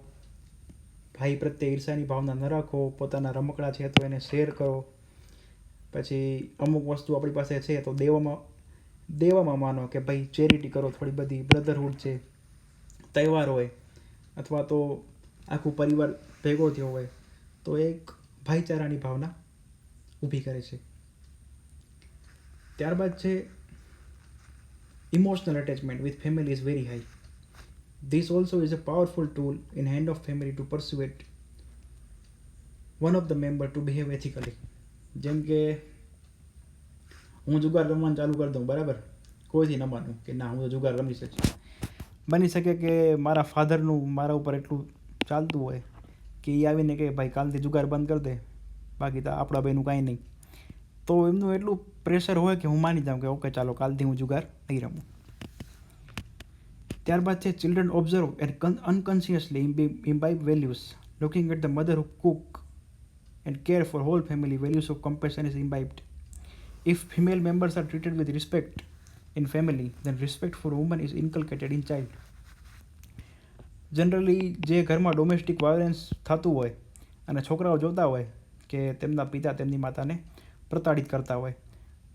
ભાઈ પ્રત્યે ઈર્ષાની ભાવના ન રાખો, પોતાના રમકડા છે તો એને શેર કરો. પછી અમુક વસ્તુ આપણી પાસે છે તો દેવામાં માનો કે ભાઈ ચેરિટી કરો થોડી બધી, બ્રધરહુડ છે, તહેવાર હોય અથવા તો આખું પરિવાર ભેગો થયો હોય તો એક ભાઈચારાની ભાવના ઊભી કરે છે. ત્યારબાદ છે emotional attachment with family is very high. This also is a powerful tool in hand of family to persuade one of the member to behave ethically. જેમ કે હું જુગાર રમવાનું ચાલુ કરી દઉં, બરાબર, કોઈથી ન માનું કે ના હું તો જુગાર રમી શકું. બની શકે કે મારા ફાધરનું મારા ઉપર એટલું ચાલતું હોય કે એ આવીને કે ભાઈ કાલથી જુગાર બંધ કરી દે, બાકી તો આપણા ભાઈનું કાંઈ નહીં. તો એમનું એટલું પ્રેશર હોય કે હું માની જાઉં કે ઓકે ચાલો કાલથી હું જુગાર નહીં રમું. ત્યારબાદ છે children observe and unconsciously imbibe values. Looking at the mother who cook and care for whole family, values of compassion is imbibed. If female members are treated with respect in family, then respect for women is inculcated in child. Generally જે ઘરમાં ડોમેસ્ટિક વાયોલન્સ થતું હોય અને છોકરાઓ જોતા હોય કે તેમના પિતા તેમની માતાને પ્રતાડિત કરતા હોય,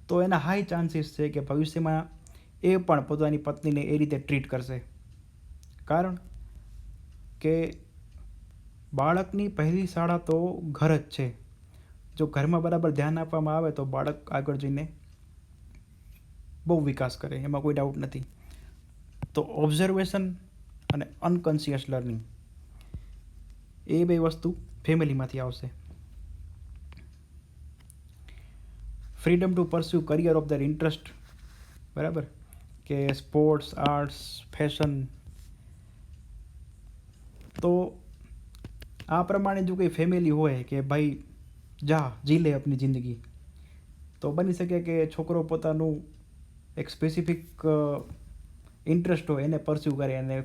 તો એના હાઈ ચાન્સીસ છે કે ભવિષ્યમાં એ પણ પોતાની પત્નીને એ રીતે ટ્રીટ કરશે. કારણ કે બાળકની પહેલી શાળા તો ઘર જ છે. જો ઘરમાં બરાબર ધ્યાન આપવામાં આવે તો બાળક આગળ જઈને બહુ વિકાસ કરે, એમાં કોઈ ડાઉટ નથી. તો ઓબ્ઝર્વેશન અને અનકોન્શિયસ લર્નિંગ એ બે વસ્તુ ફેમિલીમાંથી આવશે. Freedom to pursue career of their interest, બરાબર, કે સ્પોર્ટ્સ, આર્ટ્સ, ફેશન. તો આ પ્રમાણે જો કોઈ ફેમિલી હોય કે ભાઈ જા જી લે આપની જિંદગી, તો બની શકે કે છોકરો પોતાનું એક સ્પેસિફિક ઇન્ટરેસ્ટ હોય એને પરસ્યુ કરે અને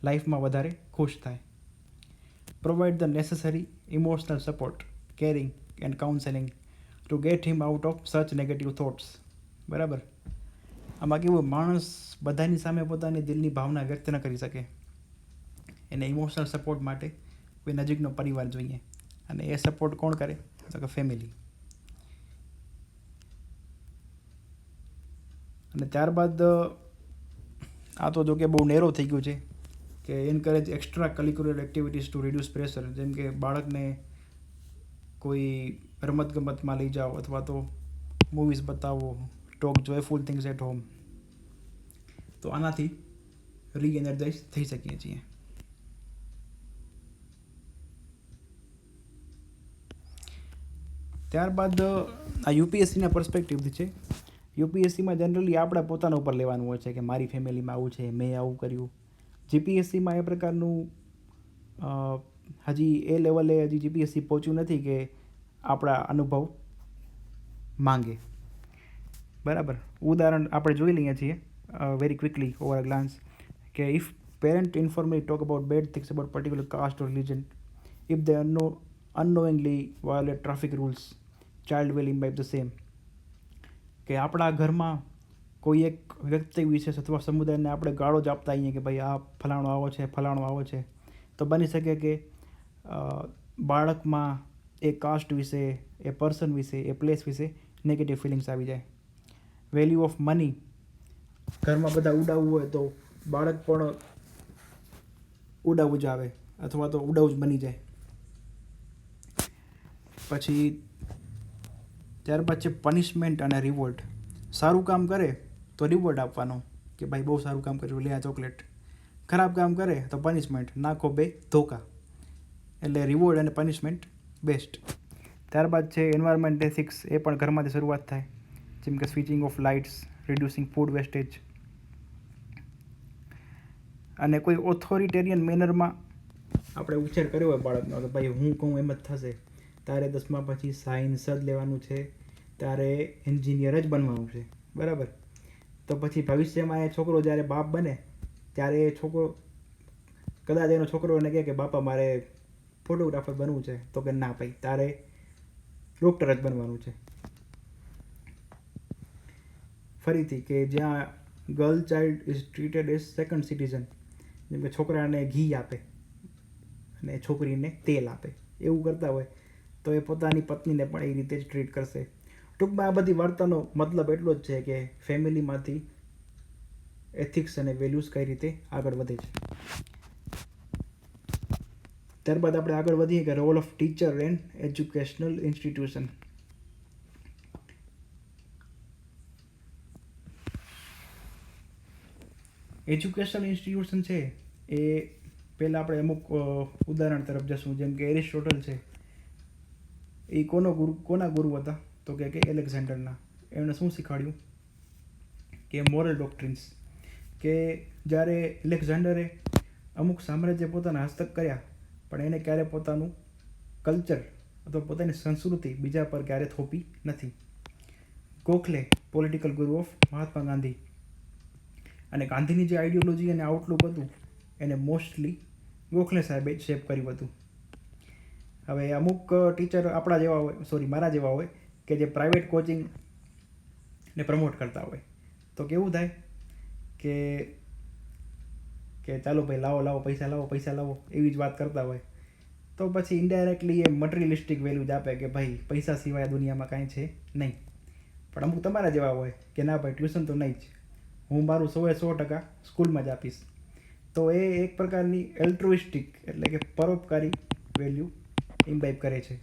લાઈફમાં વધારે ખુશ થાય. Provide the necessary emotional support, caring and counselling to get him out of such negative thoughts. બરાબર, આમાં કેવું, માણસ બધાની સામે પોતાની દિલની ભાવના વ્યક્ત ન કરી શકે. એને ઇમોશનલ સપોર્ટ માટે કોઈ નજીકનો પરિવાર જોઈએ, અને એ સપોર્ટ કોણ કરે તો કે ફેમિલી. અને ત્યારબાદ આ તો જો કે બહુ નેરો થઈ ગયું છે કે encourage extra curricular activities to reduce pressure. જેમ કે બાળકને કોઈ રમતગમતમાં લઈ જાઓ અથવા તો મૂવીઝ બતાવો, talk joyful things at home. તો આનાથી રીએનર્જાઇઝ થઈ શકીએ છીએ. ત્યારબાદ આ યુપીએસસીના પર્સપેક્ટિવથી છે. યુપીએસસીમાં જનરલી આપણા પોતાના ઉપર લેવાનું હોય છે કે મારી ફેમિલીમાં આવું છે, મેં આવું કર્યું. જીપીએસસીમાં એ પ્રકારનું હજી એ લેવલે હજી જીપીએસસી પહોંચ્યું નથી કે આપણા અનુભવ માંગે. બરાબર, ઉદાહરણ આપણે જોઈ લઈએ છીએ very quickly over a glance કે if parent informally talk about bad things about particular caste or religion, if they unknowingly violate traffic rules, child will imbibe the same. કે આપણા ઘરમાં કોઈ એક વ્યક્તિ વિશેષ અથવા સમુદાયને આપણે ગાળો જ આપતા આવીએ કે ભાઈ આ ફલાણો આવો છે, ફલાણો આવો છે, તો બની શકે કે બાળકમાં એ કાસ્ટ વિશે, એ પર્સન વિશે, એ પ્લેસ વિશે નેગેટિવ ફિલિંગ્સ આવી જાય. વેલ્યુ ઓફ મની ઘરમાં બધા ઉડાવવું હોય તો બાળક પણ ઉડાવવું જ આવે અથવા તો ઉડાવ જ બની જાય. પછી ત્યારબાદ છે પનિશમેન્ટ અને રિવોર્ડ. સારું કામ કરે તો રિવોર્ડ આપવાનો કે ભાઈ બહુ સારું કામ કર્યું, લે આ ચોકલેટ. ખરાબ કામ કરે તો પનિશમેન્ટ, નાખો બે ધોકા. એટલે રિવોર્ડ અને પનિશમેન્ટ બેસ્ટ. ત્યારબાદ છે એન્વાયરમેન્ટ એથિક્સ. એ પણ ઘરમાંથી શરૂઆત થાય, જેમ કે switching of lights, reducing food wastage. અને કોઈ ઓથોરિટેરિયન મેનરમાં આપણે ઉછેર કર્યો હોય બાળકનો કે ભાઈ હું કહું એમ જ થશે, તારે 10મા પછી સાયન્સ જ લેવાનું છે, તારે એન્જિનિયર જ બનવાનું છે, બરાબર. તો પછી ભવિષ્યમાં એ છોકરો જ્યારે બાપ બને ત્યારે એ છોકરો કદાચ એનો છોકરો એને કહે કે બાપા મારે ફોટોગ્રાફર બનવું છે, તો કે ના ભાઈ તારે ડૉક્ટર જ બનવાનું છે. ફરીથી કે જ્યાં girl child is treated as second citizen, જેમ કે છોકરાને ઘી આપે અને છોકરીને તેલ આપે, એવું કરતા હોય તો એ પોતાની પત્નીને પણ એ રીતે જ ટ્રીટ કરશે. ટૂંકમાં આ બધી વાર્તાનો મતલબ એટલો જ છે કે ફેમિલીમાંથી એથિક્સ અને વેલ્યુઝ કઈ રીતે આગળ વધે છે. ત્યારબાદ આપણે આગળ વધીએ કે role of teacher and educational institution. Educational institution છે એ પહેલાં આપણે અમુક ઉદાહરણ તરફ જશું. જેમ કે એરિસ્ટોટલ છે, એ કોના ગુરુ હતા? તો કે એલેક્ઝાન્ડરના. એમણે શું શીખવાડ્યું? કે મોરલ ડોક્ટ્રિન્સ. કે જ્યારે એલેક્ઝાન્ડરે અમુક સામ્રાજ્ય પોતાના હસ્તક કર્યા, પણ એને ક્યારે પોતાનું કલ્ચર અથવા પોતાની સંસ્કૃતિ બીજા પર ક્યારે થોપી નથી. ગોખલે, પોલિટિકલ ગુરુ ઓફ મહાત્મા ગાંધી, અને ગાંધીની જે આઈડિયોલોજી અને આઉટલુક હતું એને મોસ્ટલી ગોખલે સાહેબે શેપ કર્યું હતું. હવે અમુક ટીચર આપણા જેવા હોય, મારા જેવા હોય, કે જે પ્રાઇવેટ કોચિંગને પ્રમોટ કરતા હોય, તો કેવું થાય કે ચાલો ભાઈ લાવો પૈસા લાવો એવી જ વાત કરતા હોય. તો પછી ઇનડાયરેક્ટલી એ મટીરિયલિસ્ટિક વેલ્યુ જ આપે કે ભાઈ પૈસા સિવાય દુનિયામાં કાંઈ છે નહીં. પણ અમુક તમારા જેવા હોય કે ના ભાઈ ટ્યુશન તો નહીં જ, હું મારું 100% સ્કૂલમાં જ આપીશ. તો એ એક પ્રકારની એલ્ટ્રુઇસ્ટિક એટલે કે પરોપકારી વેલ્યુ ઇમ્બાઇબ કરે છે.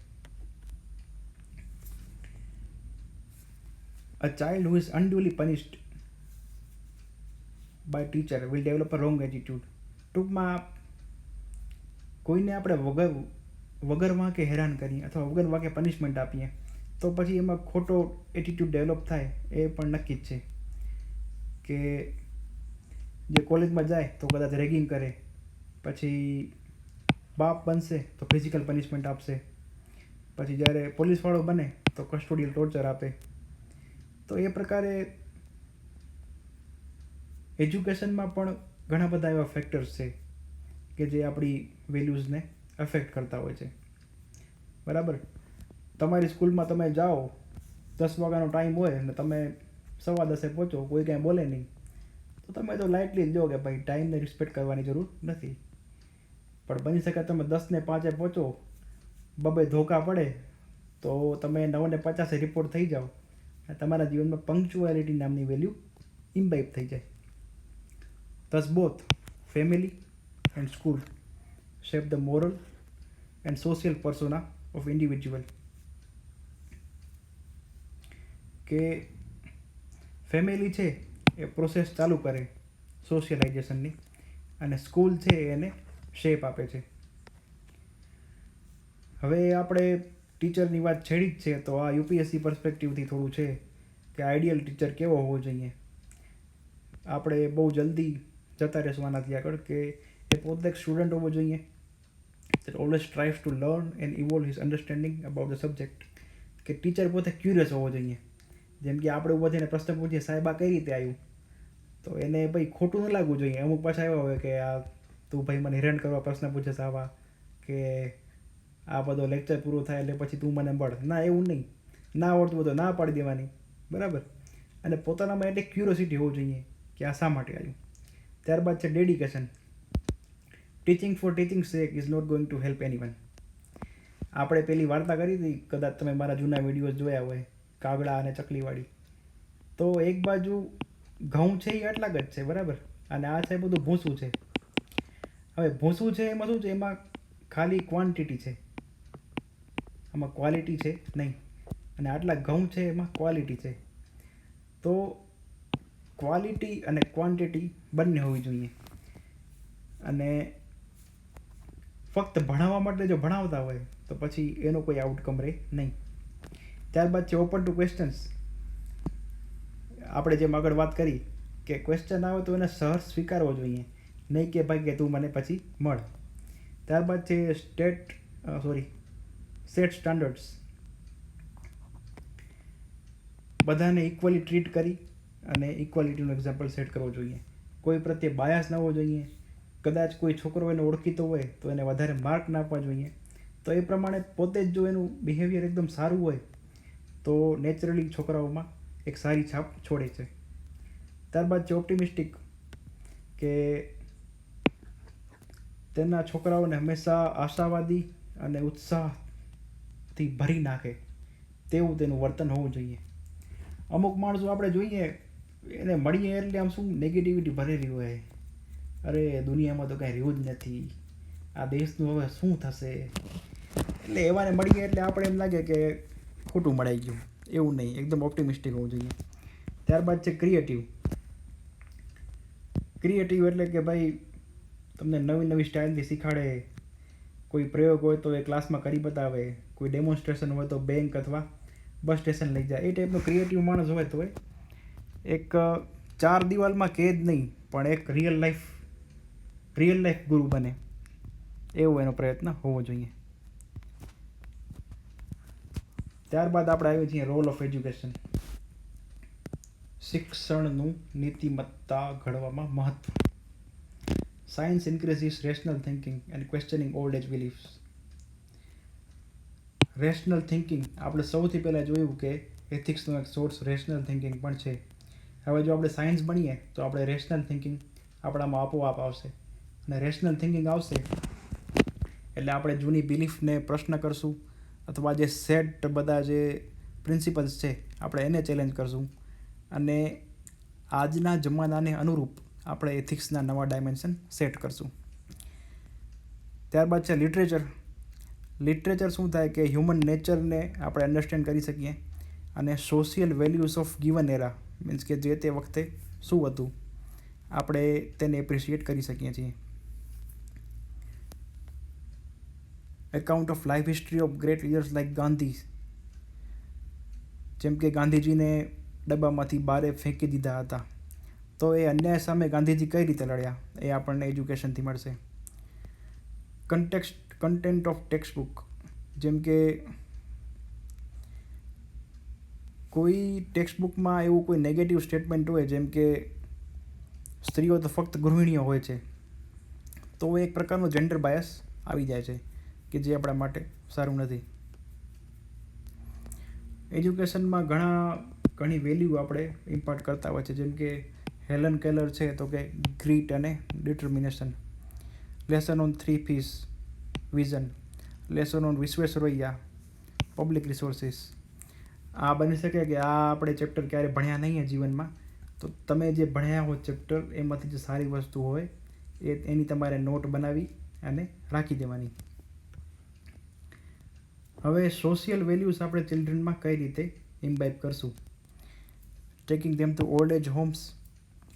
A child who is unduly punished by teacher will develop a wrong attitude. ટૂંકમાં કોઈને આપણે વગર વાંકે હેરાન કરીએ અથવા વગર વાંકે પનિશમેન્ટ આપીએ તો પછી એમાં ખોટો એટીટ્યૂડ ડેવલપ થાય એ પણ નક્કી જ છે. કે જે કોલેજમાં જાય તો કદાચ રેગિંગ કરે, પછી બાપ બનશે તો ફિઝિકલ પનિશમેન્ટ આપશે, પછી જ્યારે પોલીસવાળો બને તો કસ્ટોડિયલ ટોર્ચર આપે. તો એ પ્રકારે એજ્યુકેશનમાં પણ ઘણા બધા એવા ફેક્ટર્સ છે કે જે આપણી વેલ્યુઝને અફેક્ટ કરતા હોય છે. બરાબર? તમારી સ્કૂલમાં તમે જાઓ, 10 વાગ્યાનો ટાઈમ હોય અને તમે 10:15 પહોંચો, કોઈ કાંઈ બોલે નહીં, તો તમે તો લાઇટલી જ લો કે ભાઈ ટાઈમને રિસ્પેક્ટ કરવાની જરૂર નથી. પણ બની શકે તમે 10:05 પહોંચો, બબે ધોકા પડે તો તમે 9:50 રિપોર્ટ થઈ જાઓ અને તમારા જીવનમાં પંક્ચ્યુઆલિટી નામની વેલ્યુ ઇમ્બાઇબ થઈ જાય. Thus both family and school shape the moral and social persona of individual. કે ફેમિલી છે એ પ્રોસેસ ચાલુ કરે સોશિયલાઇઝેશનની, અને સ્કૂલ છે એને શેપ આપે છે. હવે આપણે ટીચરની વાત છેડી જ છે તો આ યુપીએસસી પર્સપેક્ટિવથી થોડું છે કે આઈડિયલ ટીચર કેવો હોવો જોઈએ. આપણે બહુ જલ્દી જતા રહેશું આનાથી આગળ કે એ પોતે એક સ્ટુડન્ટ હોવો જોઈએ that always strives to learn and evolve his understanding about the subject. કે ટીચર પોતે ક્યુરિયસ હોવો જોઈએ. જેમ કે આપણે ઉભા થઈને પ્રશ્ન પૂછીએ, સાહેબ આ કઈ રીતે આવ્યું, તો એને ભાઈ ખોટું ન લાગવું જોઈએ. અમુક પાછા એવા હોય કે આ તું ભાઈ મને હેરાન કરવા પ્રશ્ન પૂછે છે આવા, કે આ બધો લેક્ચર પૂરો થાય એટલે પછી તું મને મળ. ના, એવું નહીં. ના આવડતું હોય તો ના પાડી દેવાની. બરાબર? અને પોતાનામાં એટલે ક્યુરિયોસિટી હોવું જોઈએ કે આ શા માટે આવ્યું. ત્યારબાદ છે dedication. Teaching for teaching sake is not going to help anyone. આપણે પેલી વાર્તા કરી હતી, કદાચ તમે મારા જૂના વિડીયોઝ જોયા હોય, કાગડા અને ચકલીવાળી. તો એક બાજુ ઘઉં છે એ આટલા જ છે, બરાબર, અને આ છે બધું ભૂસું છે. હવે ભૂસું છે એમાં શું છે? એમાં ખાલી ક્વોન્ટિટી છે, આમાં ક્વોલિટી છે નહીં. અને આટલા ઘઉં છે એમાં ક્વોલિટી છે. તો ક્વોલિટી અને ક્વોન્ટિટી બંને હોવી જોઈએ. અને ફક્ત ભણાવવા માટે જો ભણાવતા હોય તો પછી એનો કોઈ આઉટકમ રહે નહીં. ત્યારબાદ છે ઓપન ટુ ક્વેશ્ચન્સ. આપણે જેમ આગળ વાત કરી કે ક્વેશ્ચન આવે તો એને સહર્ષ સ્વીકારવો જોઈએ, નહીં કે ભાઈ કે તું મને પછી મળ. ત્યારબાદ છે સેટ સ્ટાન્ડર્ડ્સ. બધાને ઇક્વલી ટ્રીટ કરી અને ઇક્વાલિટીનું એક્ઝામ્પલ સેટ કરવો જોઈએ. કોઈ પ્રત્યે બાયાસ ન હોવો જોઈએ. કદાચ કોઈ છોકરો એને ઓળખીતો હોય તો એને વધારે માર્ક ના આપવા જોઈએ. તો એ પ્રમાણે પોતે જ જો એનું બિહેવિયર એકદમ સારું હોય તો નેચરલી છોકરાઓમાં એક સારી છાપ છોડે છે. ત્યારબાદ છે ઓપ્ટિમિસ્ટિક, કે તેના છોકરાઓને હંમેશા આશાવાદી અને ઉત્સાહથી ભરી નાખે તેવું તેનું વર્તન હોવું જોઈએ. અમુક માણસો આપણે જોઈએ એને મળીએ એટલે આમ શું નેગેટિવિટી ભરેલી હોય, અરે દુનિયામાં તો કાંઈ રહ્યું જ નથી, આ દેશનું હવે શું થશે, એટલે એવાને મળીએ એટલે આપણે એમ લાગે કે ખોટું મળાઈ ગયું. એવું નહીં, એકદમ ઓપ્ટિમિસ્ટિક હોવું જોઈએ. ત્યારબાદ છે ક્રિએટિવ. ક્રિએટિવ એટલે કે ભાઈ તમને નવી નવી સ્ટાઇલથી શીખાડે, કોઈ પ્રયોગ હોય તો એ ક્લાસમાં કરી બતાવે, કોઈ ડેમોન્સ્ટ્રેશન હોય તો બેંક અથવા બસ સ્ટેશન લઈ જાય. એ ટાઈપનો ક્રિએટિવ માણસ હોય તો એક 4 દિવાલમાં કે જ નહીં પણ એક રિયલ લાઈફ ગુરુ બને, એવો એનો પ્રયત્ન હોવો જોઈએ. ત્યારબાદ આપણે આવીએ છીએ રોલ ઓફ એજ્યુકેશન. શિક્ષણનું નીતિમત્તા ઘડવામાં મહત્વ. Science increases rational thinking and questioning old age beliefs. Rational thinking આપણે સૌથી પહેલાં જોયું કે એથિક્સનો એક સોર્સ રેશનલ થિંકિંગ પણ છે. હવે જો આપણે સાયન્સ ભણીએ તો આપણે રેશનલ થિંકિંગ આપણામાં આપોઆપ આવશે, અને રેશનલ થિંકિંગ આવશે એટલે આપણે જૂની બિલીફને પ્રશ્ન કરશું, અથવા જે સેટ બધા જે પ્રિન્સિપલ્સ છે આપણે એને ચેલેન્જ કરશું, અને આજના જમાનાને અનુરૂપ આપણે એથિક્સના નવા ડાયમેન્શન સેટ કરશું. ત્યારબાદ છે લિટરેચર. લિટરેચર શું થાય કે હ્યુમન નેચરને આપણે અન્ડરસ્ટેન્ડ કરી શકીએ, અને social values of given era means કે જે તે વખતે શું હતું આપણે તેને એપ્રિશિએટ કરી શકીએ છીએ. Account of life history of great leaders like Gandhi. જેમ કે ગાંધીજીને ડબ્બામાંથી બારે ફેંકી દીધા હતા, તો એ અન્યાય સામે ગાંધીજી કઈ રીતે લડ્યા એ આપણને એજ્યુકેશનથી મળશે. Content of text book. જેમ કે કોઈ ટેક્સ્ટ બુકમાં એવું કોઈ નેગેટિવ સ્ટેટમેન્ટ હોય, જેમ કે સ્ત્રીઓ તો ફક્ત ગૃહિણીઓ હોય છે, તો એક પ્રકારનો જેન્ડર બાયસ આવી જાય છે કે જે આપણા માટે સારું નથી. એજ્યુકેશનમાં ઘણી વેલ્યુ આપણે ઇમ્પાર્ટ કરતા હોય છે, જેમ કે હેલન કેલર છે તો કે ગ્રીટ અને determination. Lesson on 3 P's vision. Lesson on Visvesvaraya public resources. આ બની શકે કે આ આપણે ચેપ્ટર ક્યારે ભણ્યા નહીં જીવનમાં, તો તમે જે ભણ્યા હો ચેપ્ટર એમાંથી જે સારી વસ્તુ હોય એની તમારે નોટ બનાવી અને રાખી દેવાની. હવે સોશિયલ વેલ્યુઝ આપણે ચિલ્ડ્રનમાં કઈ રીતે ઇમ્બાઇબ કરશું. Taking them to old age homes.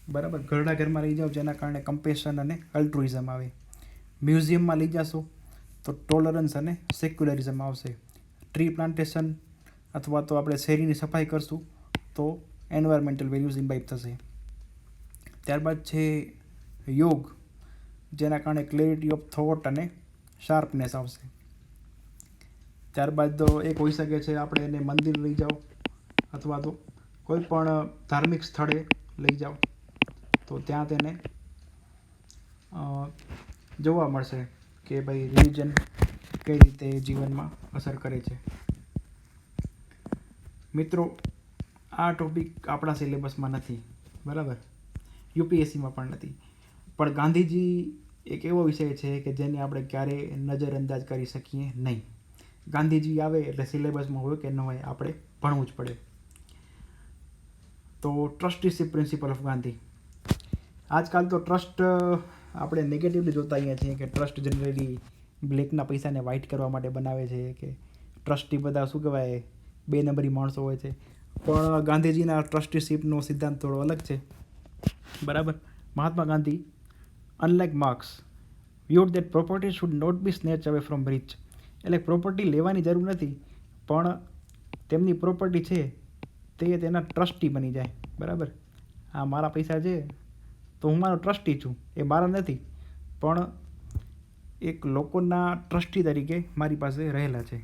બરાબર, ઘરડા ઘરમાં લઈ જાઓ જેના કારણે કમ્પેશન અને અલ્ટ્રુઇઝમ આવે. મ્યુઝિયમમાં લઈ જશો તો ટોલરન્સ અને સેક્યુલરિઝમ આવશે. ટ્રી પ્લાન્ટેશન અથવા તો આપણે શેરીની સફાઈ કરશું તો એન્વાયરમેન્ટલ વેલ્યુઝ ઇમ્બાઇબ થશે. ત્યારબાદ છે યોગ, જેના કારણે ક્લેરિટી ઓફ થોટ અને શાર્પનેસ આવશે. ત્યારબાદ એક હોઈ શકે છે આપણે એને મંદિર લઈ જાઓ અથવા તો કોઈ પણ ધાર્મિક સ્થળે લઈ જાઓ તો ત્યાં તેને જોવા મળશે કે ભાઈ રિલિજન કઈ રીતે જીવનમાં અસર કરે છે. મિત્રો, આ ટોપિક આપણા સિલેબસમાં નથી, બરાબર, યુપીએસસીમાં પણ નથી, પણ ગાંધીજી એક એવો વિષય છે કે જેને આપણે ક્યારેય નજરઅંદાજ કરી શકીએ નહીં. ગાંધીજી આવે એટલે સિલેબસમાં હોય કે ન હોય આપણે ભણવું જ પડે. તો ટ્રસ્ટીશિપ પ્રિન્સિપલ ઓફ ગાંધી. આજકાલ તો ટ્રસ્ટ આપણે નેગેટિવલી જોતા અહીંયા છીએ કે ટ્રસ્ટ જનરલી બ્લેકના પૈસાને વ્હાઇટ કરવા માટે બનાવે છે, કે ટ્રસ્ટી બધા શું કહેવાય 2 નંબરી માણસો હોય છે. પણ ગાંધીજીના ટ્રસ્ટીશિપનો સિદ્ધાંત થોડો અલગ છે, બરાબર. Mahatma Gandhi unlike Marx viewed that property should not be snatch away from rich. એટલે પ્રોપર્ટી લેવાની જરૂર નથી, પણ તેમની પ્રોપર્ટી છે તે તેના ટ્રસ્ટી બની જાય, બરાબર. આ મારા પૈસા છે તો હું મારો ટ્રસ્ટી છું, એ મારા નથી પણ એક લોકોના ટ્રસ્ટી તરીકે મારી પાસે રહેલા છે.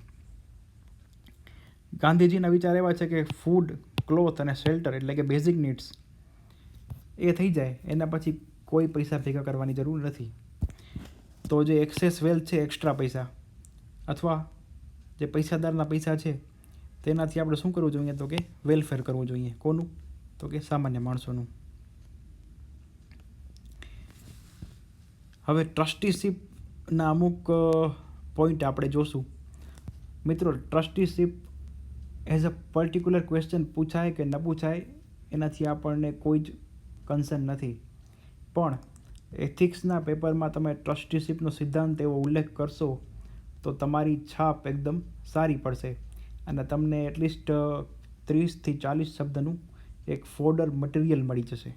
ગાંધીજીના વિચાર એવા છે કે ફૂડ, ક્લોથ અને શેલ્ટર એટલે કે બેઝિક નીડ્સ એ થઈ જાય, એના પછી કોઈ પૈસા ભેગા કરવાની જરૂર નથી. તો જે એક્સેસ વેલ્થ છે, એક્સ્ટ્રા પૈસા અથવા જે પૈસાદારના પૈસા છે તેનાથી આપણે શું કરવું જોઈએ, તો કે વેલફેર કરવું જોઈએ. કોનું? તો કે સામાન્ય માણસોનું. હવે ટ્રસ્ટીશિપના અમુક પોઈન્ટ આપણે જોશું. મિત્રો, ટ્રસ્ટીશિપ એઝ અ પર્ટિક્યુલર ક્વેશ્ચન પૂછાય કે ન પૂછાય એનાથી આપણને કોઈ જ કન્સર્ન નથી, પણ એથિક્સના પેપરમાં તમે ટ્રસ્ટીશિપનો સિદ્ધાંત એવો ઉલ્લેખ કરશો તો તમારી છાપ એકદમ સારી પડશે અને તમને એટલીસ્ટ 30 થી 40 શબ્દનું એક ફોલ્ડર મટીરિયલ મળી જશે.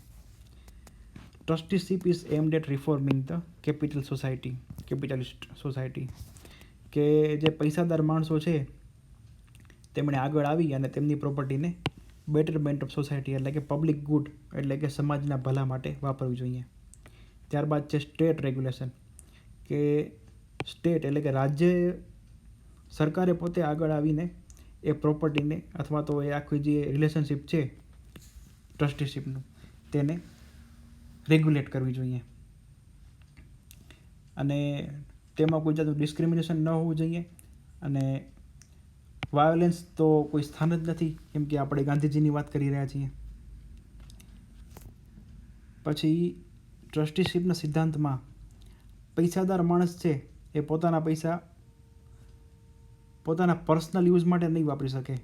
Trusteeship is aimed at reforming the capitalist society. કે જે પૈસાદાર માણસો છે તેમણે આગળ આવી અને તેમની પ્રોપર્ટીને બેટરમેન્ટ ઓફ સોસાયટી એટલે કે પબ્લિક ગુડ એટલે કે સમાજના ભલા માટે વાપરવી જોઈએ. ત્યારબાદ છે સ્ટેટ રેગ્યુલેશન, કે સ્ટેટ એટલે કે રાજ્ય સરકારે પોતે આગળ આવીને એ પ્રોપર્ટીને અથવા તો એ આખી જે રિલેશનશિપ છે ટ્રસ્ટીશીપનું તેને રેગ્યુલેટ કરવી જોઈએ. અને તેમાં કોઈ જાતનું ડિસ્ક્રિમિનેશન ન હોવું જોઈએ. અને વાયોલેન્સ તો કોઈ સ્થાન જ નથી, કેમ કે આપણે ગાંધીજીની વાત કરી રહ્યા છીએ. પછી ટ્રસ્ટીશીપના સિદ્ધાંતમાં પૈસાદાર માણસ છે એ પોતાના પૈસા પોતાના પર્સનલ યુઝ માટે નહીં વાપરી શકે,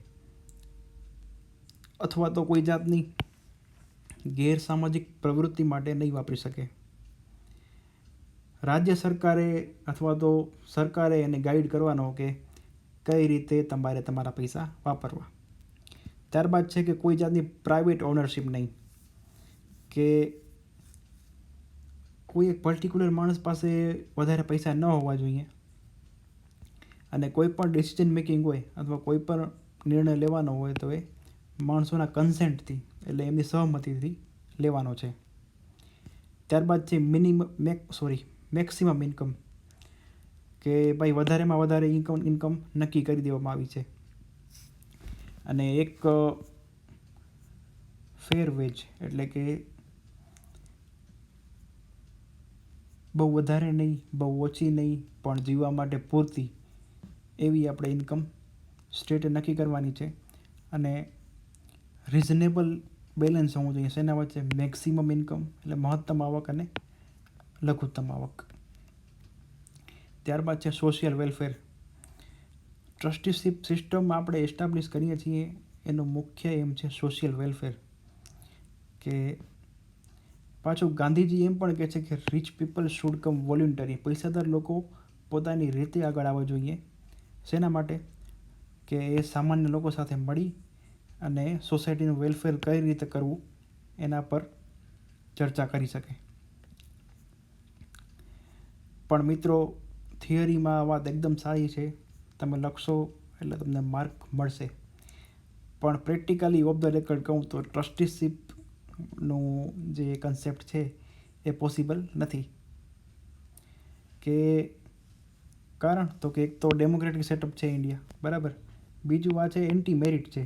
અથવા તો કોઈ જાતની ગેરસામાજિક પ્રવૃત્તિ માટે નહીં વાપરી શકે. રાજ્ય સરકારે અથવા તો સરકારે એને ગાઈડ કરવાનો કે કઈ રીતે તમારે તમારા પૈસા વાપરવા. ત્યારબાદ છે કે કોઈ જાતની પ્રાઇવેટ ઓનરશિપ નહીં, કે કોઈ એક પર્ટિક્યુલર માણસ પાસે વધારે પૈસા ન હોવા જોઈએ અને કોઈ પણ ડિસિઝન મેકિંગ હોય અથવા કોઈ પણ નિર્ણય લેવાનો હોય તો એ માણસોના કન્સેન્ટથી એટલે એમની સહમતિથી લેવાનો છે. ત્યારબાદ છે મેક્સિમમ ઇન્કમ, કે ભાઈ વધારેમાં વધારે ઇન્કમ નક્કી કરી દેવામાં આવી છે. અને એક ફેર વેજ એટલે કે બહુ વધારે નહીં બહુ ઓછી નહીં પણ જીવવા માટે પૂરતી એવી આપણે ઇન્કમ સ્ટેટે નક્કી કરવાની છે. અને રિઝનેબલ બેલેન્સ હોવું જોઈએ શેના વચ્ચે? મેક્સિમમ ઇન્કમ એટલે મહત્તમ આવક અને લઘુત્તમ આવક. ત્યારબાદ છે સોશિયલ વેલફેર. ટ્રસ્ટીશીપ સિસ્ટમ આપણે એસ્ટાબ્લિશ કરીએ છીએ એનો મુખ્ય એમ છે સોશિયલ વેલફેર. કે પાછું ગાંધીજી એમ પણ કહે છે કે રિચ પીપલ શુડ કમ વોલ્યુન્ટરી. પૈસાદાર લોકો પોતાની રીતે આગળ આવવા જોઈએ. શેના માટે? કે એ સામાન્ય લોકો સાથે મળી અને સોસાયટીનું વેલફેર કઈ રીતે કરવું એના પર ચર્ચા કરી શકે. પણ મિત્રો, થિયરીમાં આ વાત એકદમ સારી છે, તમે લખશો એટલે તમને માર્ક મળશે. પણ પ્રેક્ટિકલી ઓફ ધ રેકર્ડ કહું તો ટ્રસ્ટીશીપનું જે કન્સેપ્ટ છે એ પોસિબલ નથી. કે કારણ તો કે એક તો ડેમોક્રેટિક સેટઅપ છે ઇન્ડિયા, બરાબર. બીજું આ છે એન્ટી મેરિટ છે.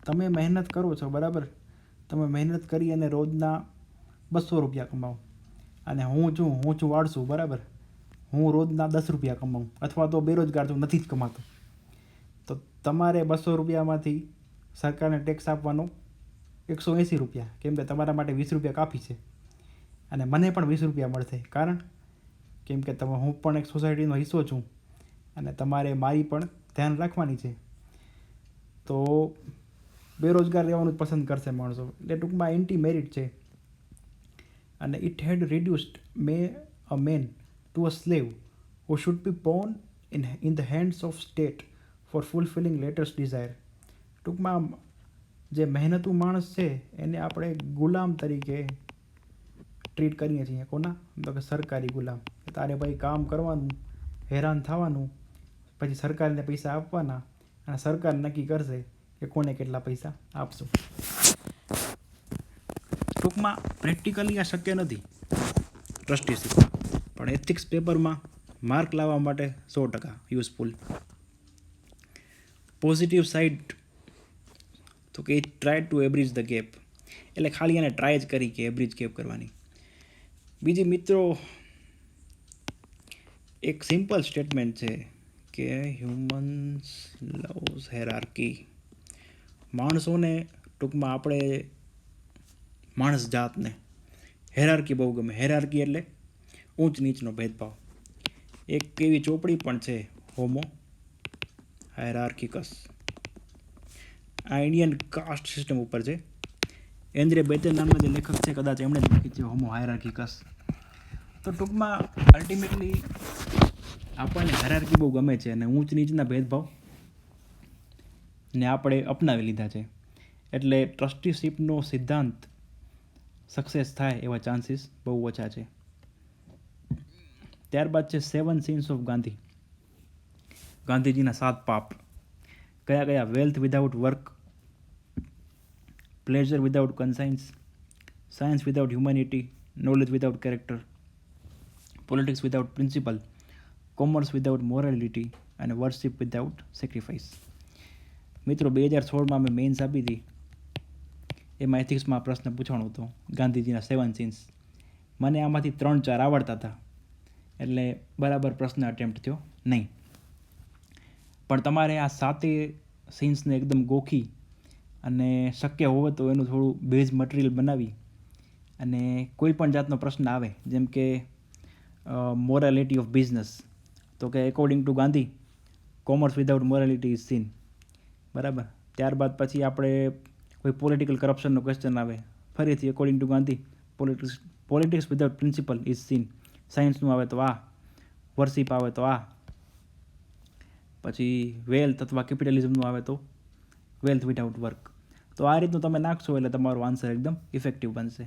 તમે મહેનત કરો છો, બરાબર. તમે મહેનત કરી અને રોજના 200 રૂપિયા કમાવો અને હું છું વાળશું, બરાબર. હું રોજના 10 રૂપિયા કમાવું અથવા તો બેરોજગાર છું, નથી જ કમાતો, તો તમારે 200 રૂપિયામાંથી સરકારને ટેક્સ આપવાનો 180 રૂપિયા, કેમ કે તમારા માટે 20 રૂપિયા કાફી છે. અને મને પણ 20 રૂપિયા મળશે, કારણ કેમ કે હું પણ એક સોસાયટીનો હિસ્સો છું અને તમારે મારી પણ ધ્યાન રાખવાની છે. તો બેરોજગાર રહેવાનું જ પસંદ કરશે માણસો. એટલે ટૂંકમાં એન્ટી મેરિટ છે. અને it had reduced a man to a slave who should be born in the hands of state for fulfilling latest desire. ટૂંકમાં જે મહેનતુ માણસ છે એને આપણે ગુલામ તરીકે ટ્રીટ કરીએ છીએ. કોના? તો કે સરકારી ગુલામ. તારે ભાઈ કામ કરવાનું, હેરાન થવાનું, પછી સરકારને પૈસા આપવાના અને સરકાર નક્કી કરશે કે કોને કેટલા પૈસા આપશું. ટૂંકમાં પ્રેક્ટિકલી આ શક્ય નથી ટ્રસ્ટીશીપમાં, પણ એથિક્સ પેપરમાં માર્ક લાવવા માટે 100% યુઝફુલ. પોઝિટિવ સાઇડ તો કે ટ્રાય ટુ એબ્રિજ ધ ગેપ, એટલે ખાલી એને ટ્રાય જ કરી કે એબ્રિજ ગેપ કરવાની. બીજી મિત્રો, એક સિમ્પલ સ્ટેટમેન્ટ છે કે હ્યુમન્સ લવ્સ હેરાર્કી. માણસોને ટૂંકમાં આપણે માણસ જાતને હેરાર્કી બહુ ગમે. હેરાર્કી એટલે ઊંચ નીચનો ભેદભાવ. એક એવી ચોપડી પણ છે હોમો હાયરાર્કિકસ. આ ઇન્ડિયન કાસ્ટ સિસ્ટમ ઉપર છે. એન્દ્રે બેતન નામના જે લેખક છે, કદાચ એમણે જ લખી છે હોમો હાયરાર્કિકસ. તો ટૂંકમાં અલ્ટિમેટલી આપણને હાયરાર્કી બહુ ગમે છે અને ઊંચ નીચના ભેદભાવ ને આપણે અપનાવી લીધા છે. એટલે ટ્રસ્ટીશીપનો સિદ્ધાંત સક્સેસ થાય એવા ચાન્સીસ બહુ ઓછા છે. ત્યારબાદ છે 7 સિન્સ ઓફ ગાંધી, ગાંધીજીના 7 પાપ. કયા કયા? Wealth without work, pleasure without conscience, science without humanity, knowledge without character, politics without principle, commerce without morality અને વર્શિપ વિધાઉટ સેક્રિફાઈસ. મિત્રો 2016માં મેં મેઇન્સ આપી હતી, એમાં એથિક્સમાં પ્રશ્ન પૂછવાનો હતો ગાંધીજીના 7 સિન્સ. મને આમાંથી 3-4 આવડતા હતા, એટલે બરાબર પ્રશ્ન અટેમ્પ્ટ થયો નહીં. પણ તમારે આ 7 સિન્સને એકદમ ગોખી અને શક્ય હોય તો એનું થોડું બેઝ મટીરિયલ બનાવી અને કોઈ પણ જાતનો પ્રશ્ન આવે, જેમ કે મોરાલિટી ઓફ બિઝનેસ, તો કે according to Gandhi commerce without morality is sin, બરાબર. ત્યારબાદ પછી આપણે કોઈ પોલિટિકલ કરપ્શનનો ક્વેશ્ચન આવે, ફરીથી according to Gandhi politics without principle is sin. સાયન્સનું આવે તો આ, વર્શિપ આવે તો આ, પછી વેલ્થ અથવા કેપિટલિઝમનું આવે તો વેલ્થ વિધાઉટ વર્ક. તો આ રીતનું તમે નાખશો એટલે તમારો આન્સર એકદમ ઇફેક્ટિવ બનશે.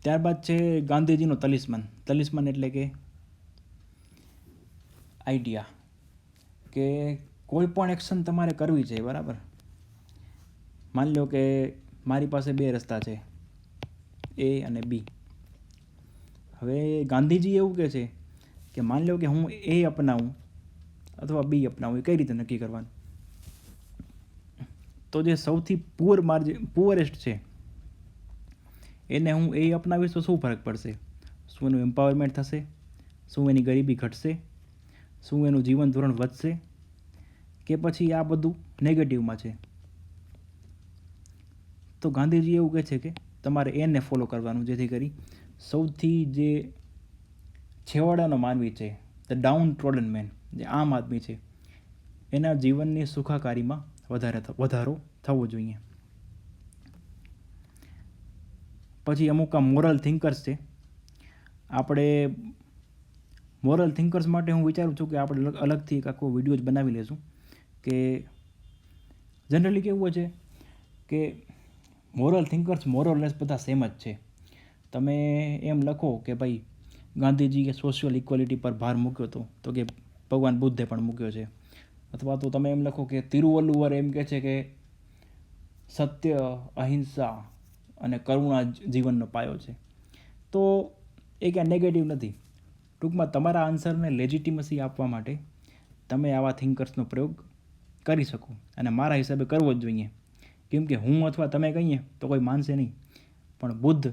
ત્યારબાદ છે ગાંધીજીનો તલિસ્માન. તલિસ્માન એટલે કે આઈડિયા, કે કોઈ પણ એક્શન તમારે કરવી છે, બરાબર. માની લો કે મારી પાસે 2 રસ્તા છે, એ અને બી. હવે ગાંધીજી એવું કહે છે કે માની લો કે હું એ અપનાવું અથવા બી અપનાવું, એ કઈ રીતે નક્કી કરવાનું? તો જે સૌથી પુઅરેસ્ટ છે એને હું એ અપનાવીશ તો શું ફરક પડશે? શું એનું એમ્પાવરમેન્ટ થશે? શું એની ગરીબી ઘટશે? શું એનું જીવન ધોરણ વધશે? કે પછી આ બધું નેગેટિવમાં છે? તો ગાંધીજી એવું કહે છે કે તમારે એને ફોલો કરવાનું, જેથી કરી સૌથી જે છેવાડાનો માનવી છે, ધ ડાઉન ટ્રોડન મેન, જે આમ આદમી છે, એના જીવનની સુખાકારીમાં વધારો થવો જોઈએ. પછી અમુક આ મોરલ થિંકર્સ છે. આપણે મોરલ થિંકર્સ માટે હું વિચારું છું કે આપણે અલગથી એક આખો વિડીયો જ બનાવી લઈશું. કે જનરલી કેવું હોય છે કે મોરલ થિંકર્સ મોરલેસ બધા સેમ જ છે. તમે એમ લખો કે ભાઈ ગાંધીજીએ સોશિયલ ઇક્વાલિટી પર ભાર મૂક્યો હતો, તો કે ભગવાન બુદ્ધે પણ મૂક્યો છે. અથવા તો તમે એમ લખો કે તિરુવલ્લુવર એમ કહે છે કે સત્ય, અહિંસા અને કરુણા જીવનનો પાયો છે. તો એ ક્યાં નેગેટિવ નથી. ટૂંકમાં તમારા આન્સરને લેજિટિમસી આપવા માટે તમે આવા થિંકર્સનો પ્રયોગ કરી શકો, અને મારા હિસાબે કરવો જ જોઈએ. કેમ કે હું અથવા તમે કહીએ તો કોઈ માનશે નહીં, પણ બુદ્ધ,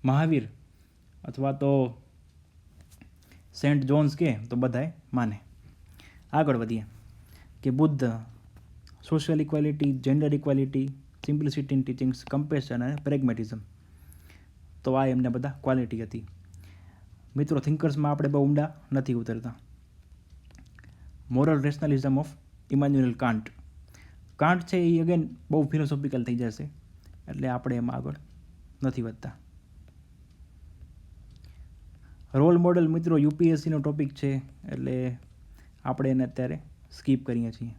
મહાવીર અથવા તો સેન્ટ જોન્સ કહે તો બધાએ માને. આગળ વધીએ કે Buddha social equality, gender equality, simplicity in teachings, compassion અને પ્રેગ્મેટિઝમ. તો આ એમને બધા ક્વોલિટી હતી. મિત્રો થિંકર્સમાં આપણે બહુ ઊંડા નથી ઉતરતા. Moral rationalism of Immanuel Kant. Kant છે એ અગેન બહુ ફિલોસોફિકલ થઈ જશે, એટલે આપણે એમાં આગળ નથી વધતા. રોલ મોડલ મિત્રો યુપીએસસીનો ટોપિક છે, એટલે આપણે એને અત્યારે સ્કીપ કરીએ છીએ.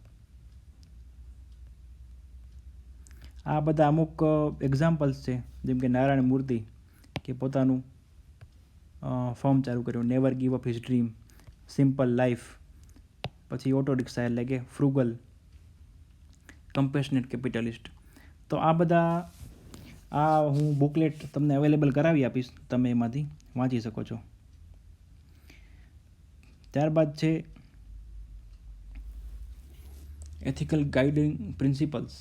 આ બધા અમુક એક્ઝામ્પલ્સ છે, જેમ કે નારાયણ મૂર્તિ કે પોતાનું ફોર્મ ચાલુ કર્યું, never give up his dream, simple life, પછી ઓટો રિક્ષા એટલે કે ફ્રુગલ, કમ્પેશનેટ કેપિટલિસ્ટ. તો આ બધા હું બુકલેટ તમને અવેલેબલ કરાવી આપીશ, તમે એમાંથી વાંચી શકો છો. ત્યારબાદ છે ethical guiding principles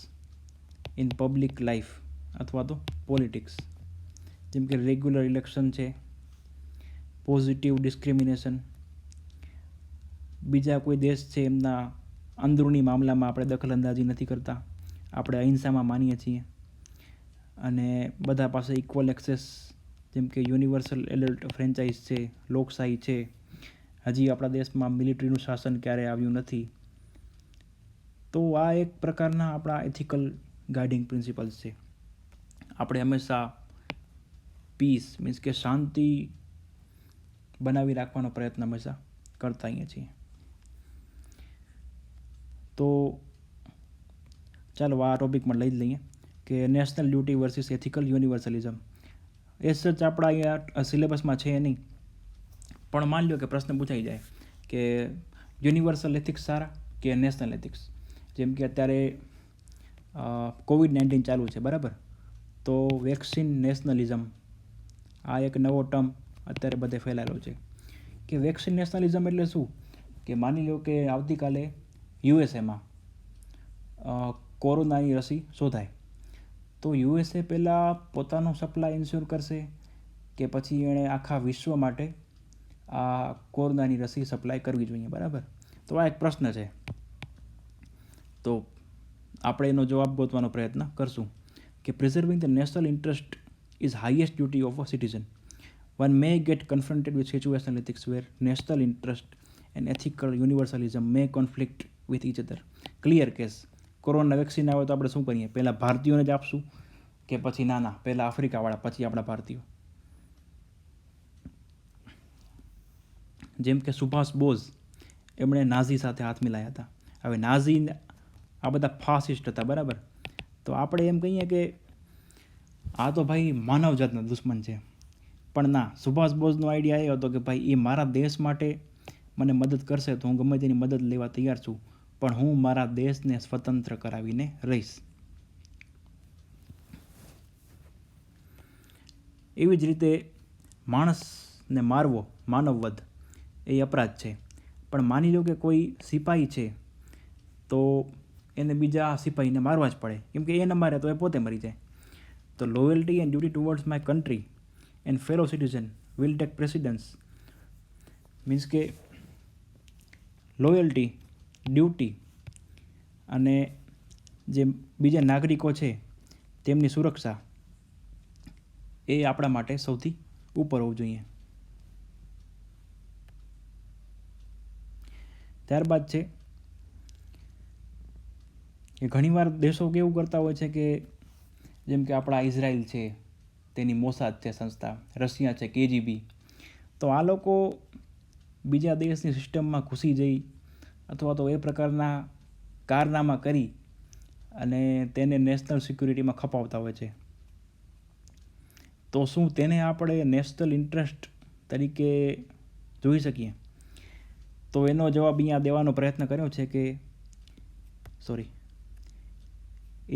in public life અથવા તો પોલિટિક્સ, જેમ કે રેગ્યુલર ઇલેક્શન છે, પોઝિટિવ ડિસ્ક્રિમિનેશન, બીજા કોઈ દેશ છે એમના અંદરૂની મામલામાં આપણે દખલઅંદાજી નથી કરતા, આપણે અહિંસામાં માનીએ છીએ, અને બધા પાસે ઇક્વલ એક્સેસ, જેમ કે યુનિવર્સલ એડલ્ટ ફ્રેન્ચાઇઝ છે, લોકશાહી છે. હજી આપણા દેશમાં મિલિટરીનું શાસન ક્યારે આવ્યું નથી. તો આ એક પ્રકારના આપણા એથિકલ ગાઈડિંગ પ્રિન્સિપલ્સ છે. આપણે હંમેશા પીસ મીન્સ કે શાંતિ બનાવી રાખવાનો પ્રયત્ન હંમેશા કરતા હોઈએ છીએ. તો ચાલો આ ટોપિકમાં લઈ જ લઈએ. કે નેશનલ ડ્યુટી વર્સિસ એથિકલ યુનિવર્સલિઝમ. એ સચ આપણા અહીંયા સિલેબસમાં છે નહીં, પણ માની લો કે પ્રશ્ન પૂછાઈ જાય કે યુનિવર્સલ એથિક્સ સારા કે નેશનલ એથિક્સ. જેમ કે અત્યારે COVID-19 ચાલુ છે, બરાબર? તો વેક્સિન નેશનલિઝમ આ એક નવો ટર્મ અત્યારે બધે ફેલાયેલો છે. કે વેક્સિન નેશનલિઝમ એટલે શું? કે માની લો કે આવતીકાલે યુએસએમાં કોરોનાની રસી શોધાય, તો યુએસએ પહેલાં પોતાનો સપ્લાય ઇન્શ્યોર કરશે કે પછી એણે આખા વિશ્વ માટે આ કોરોનાની રસી સપ્લાય કરવી જોઈએ, બરાબર? તો આ એક પ્રશ્ન છે. તો આપણે એનો જવાબ ગોતવાનો પ્રયત્ન કરશું કે preserving the national interest is highest duty of a citizen. One may get confronted with situational ethics where national interest and ethical universalism may conflict with each other. Clear case. Corona vaccine આવે તો આપણે શું કરીએ? પહેલાં ભારતીયોને જ આપશું કે પછી ના પહેલાં આફ્રિકાવાળા પછી આપણા ભારતીયો? જેમ કે સુભાષ બોઝ, એમણે નાઝી સાથે હાથ મિલાયા હતા. હવે નાઝી આ બધા ફાસિસ્ટ હતા, બરાબર? તો આપણે એમ કહીએ કે આ તો ભાઈ માનવજાતના દુશ્મન છે. પણ ના, સુભાષ બોઝનો આઈડિયા એ હતો કે ભાઈ એ મારા દેશ માટે મને મદદ કરશે તો હું ગમે તેની મદદ લેવા તૈયાર છું, પણ હું મારા દેશને સ્વતંત્ર કરાવીને રહીશ. એવી જ રીતે માણસને મારવો, માનવવધ, એ અપરાધ છે. પણ માની લો કે કોઈ સિપાહી છે તો એને બીજા સિપાહીને મારવા જ પડે, કેમ કે એ ન મારે તો એ પોતે મરી જાય. તો loyalty and duty towards my country and fellow citizen will take precedence. Means કે લોયલ્ટી, ડ્યુટી અને જે બીજા નાગરિકો છે તેમની સુરક્ષા એ આપણા માટે સૌથી ઉપર હોવું જોઈએ. ત્યારબાદ છે કે ઘણીવાર દેશો કેવું કરતા હોય છે કે જેમ કે આપણા ઇઝરાયલ છે, તેની મોસાદ છે સંસ્થા, રશિયા છે KGB, તો આ લોકો બીજા દેશની સિસ્ટમમાં ઘૂસી જઈ અથવા તો એ પ્રકારના કારનામા કરી અને તેને નેશનલ સિક્યુરિટીમાં ખપાવતા હોય છે. તો શું તેને આપણે નેશનલ ઇન્ટરેસ્ટ તરીકે જોઈ શકીએ? તો એનો જવાબ અહીંયા દેવાનો પ્રયત્ન કર્યો છે કે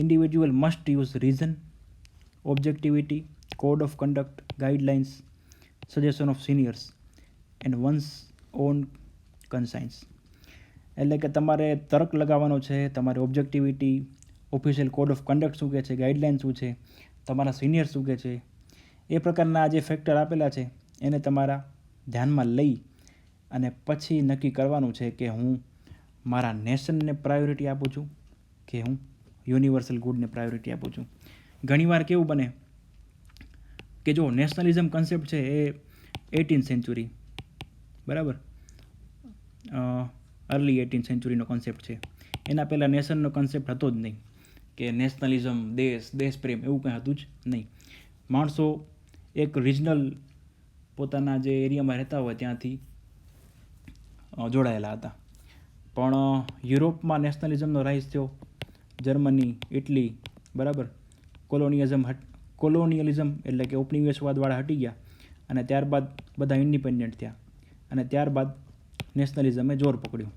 individual must use reason, objectivity, code of conduct, guidelines, suggestion of seniors and one's own conscience. એટલે કે તમારે તર્ક લગાવવાનો છે, તમારે ઓબ્જેક્ટિવિટી, ઓફિશિયલ કોડ ઓફ કન્ડક્ટ શું કહે છે, ગાઈડલાઇન શું છે, તમારા સિનિયર શું કહે છે, એ પ્રકારના જે ફેક્ટર આપેલા છે એને તમારા ધ્યાનમાં લઈ અને પછી નક્કી કરવાનું છે કે હું મારા નેશનને પ્રાયોરિટી આપું છું કે હું યુનિવર્સલ ગુડને પ્રાયોરિટી આપું છું. ઘણીવાર કેવું બને કે જો નેશનલિઝમ કન્સેપ્ટ છે એ 18th સેન્ચુરી, બરાબર, અર્લી 18th સેન્ચુરીનો કોન્સેપ્ટ છે. એના પહેલાં નેશનનો કન્સેપ્ટ હતો જ નહીં, કે નેશનલિઝમ, દેશપ્રેમ એવું કંઈ હતું જ નહીં. માણસો એક રિજનલ પોતાના જે એરિયામાં રહેતા હોય ત્યાંથી જોડાયેલા હતા. પણ યુરોપમાં નેશનલિઝમનો રાઇઝ થયો, જર્મની, ઇટલી, બરાબર, કોલોનિયલિઝમ એટલે કે ઉપનિવેશવાદવાળા હટી ગયા અને ત્યારબાદ બધા ઇન્ડિપેન્ડન્ટ થયા અને ત્યારબાદ નેશનલિઝમે જોર પકડ્યું.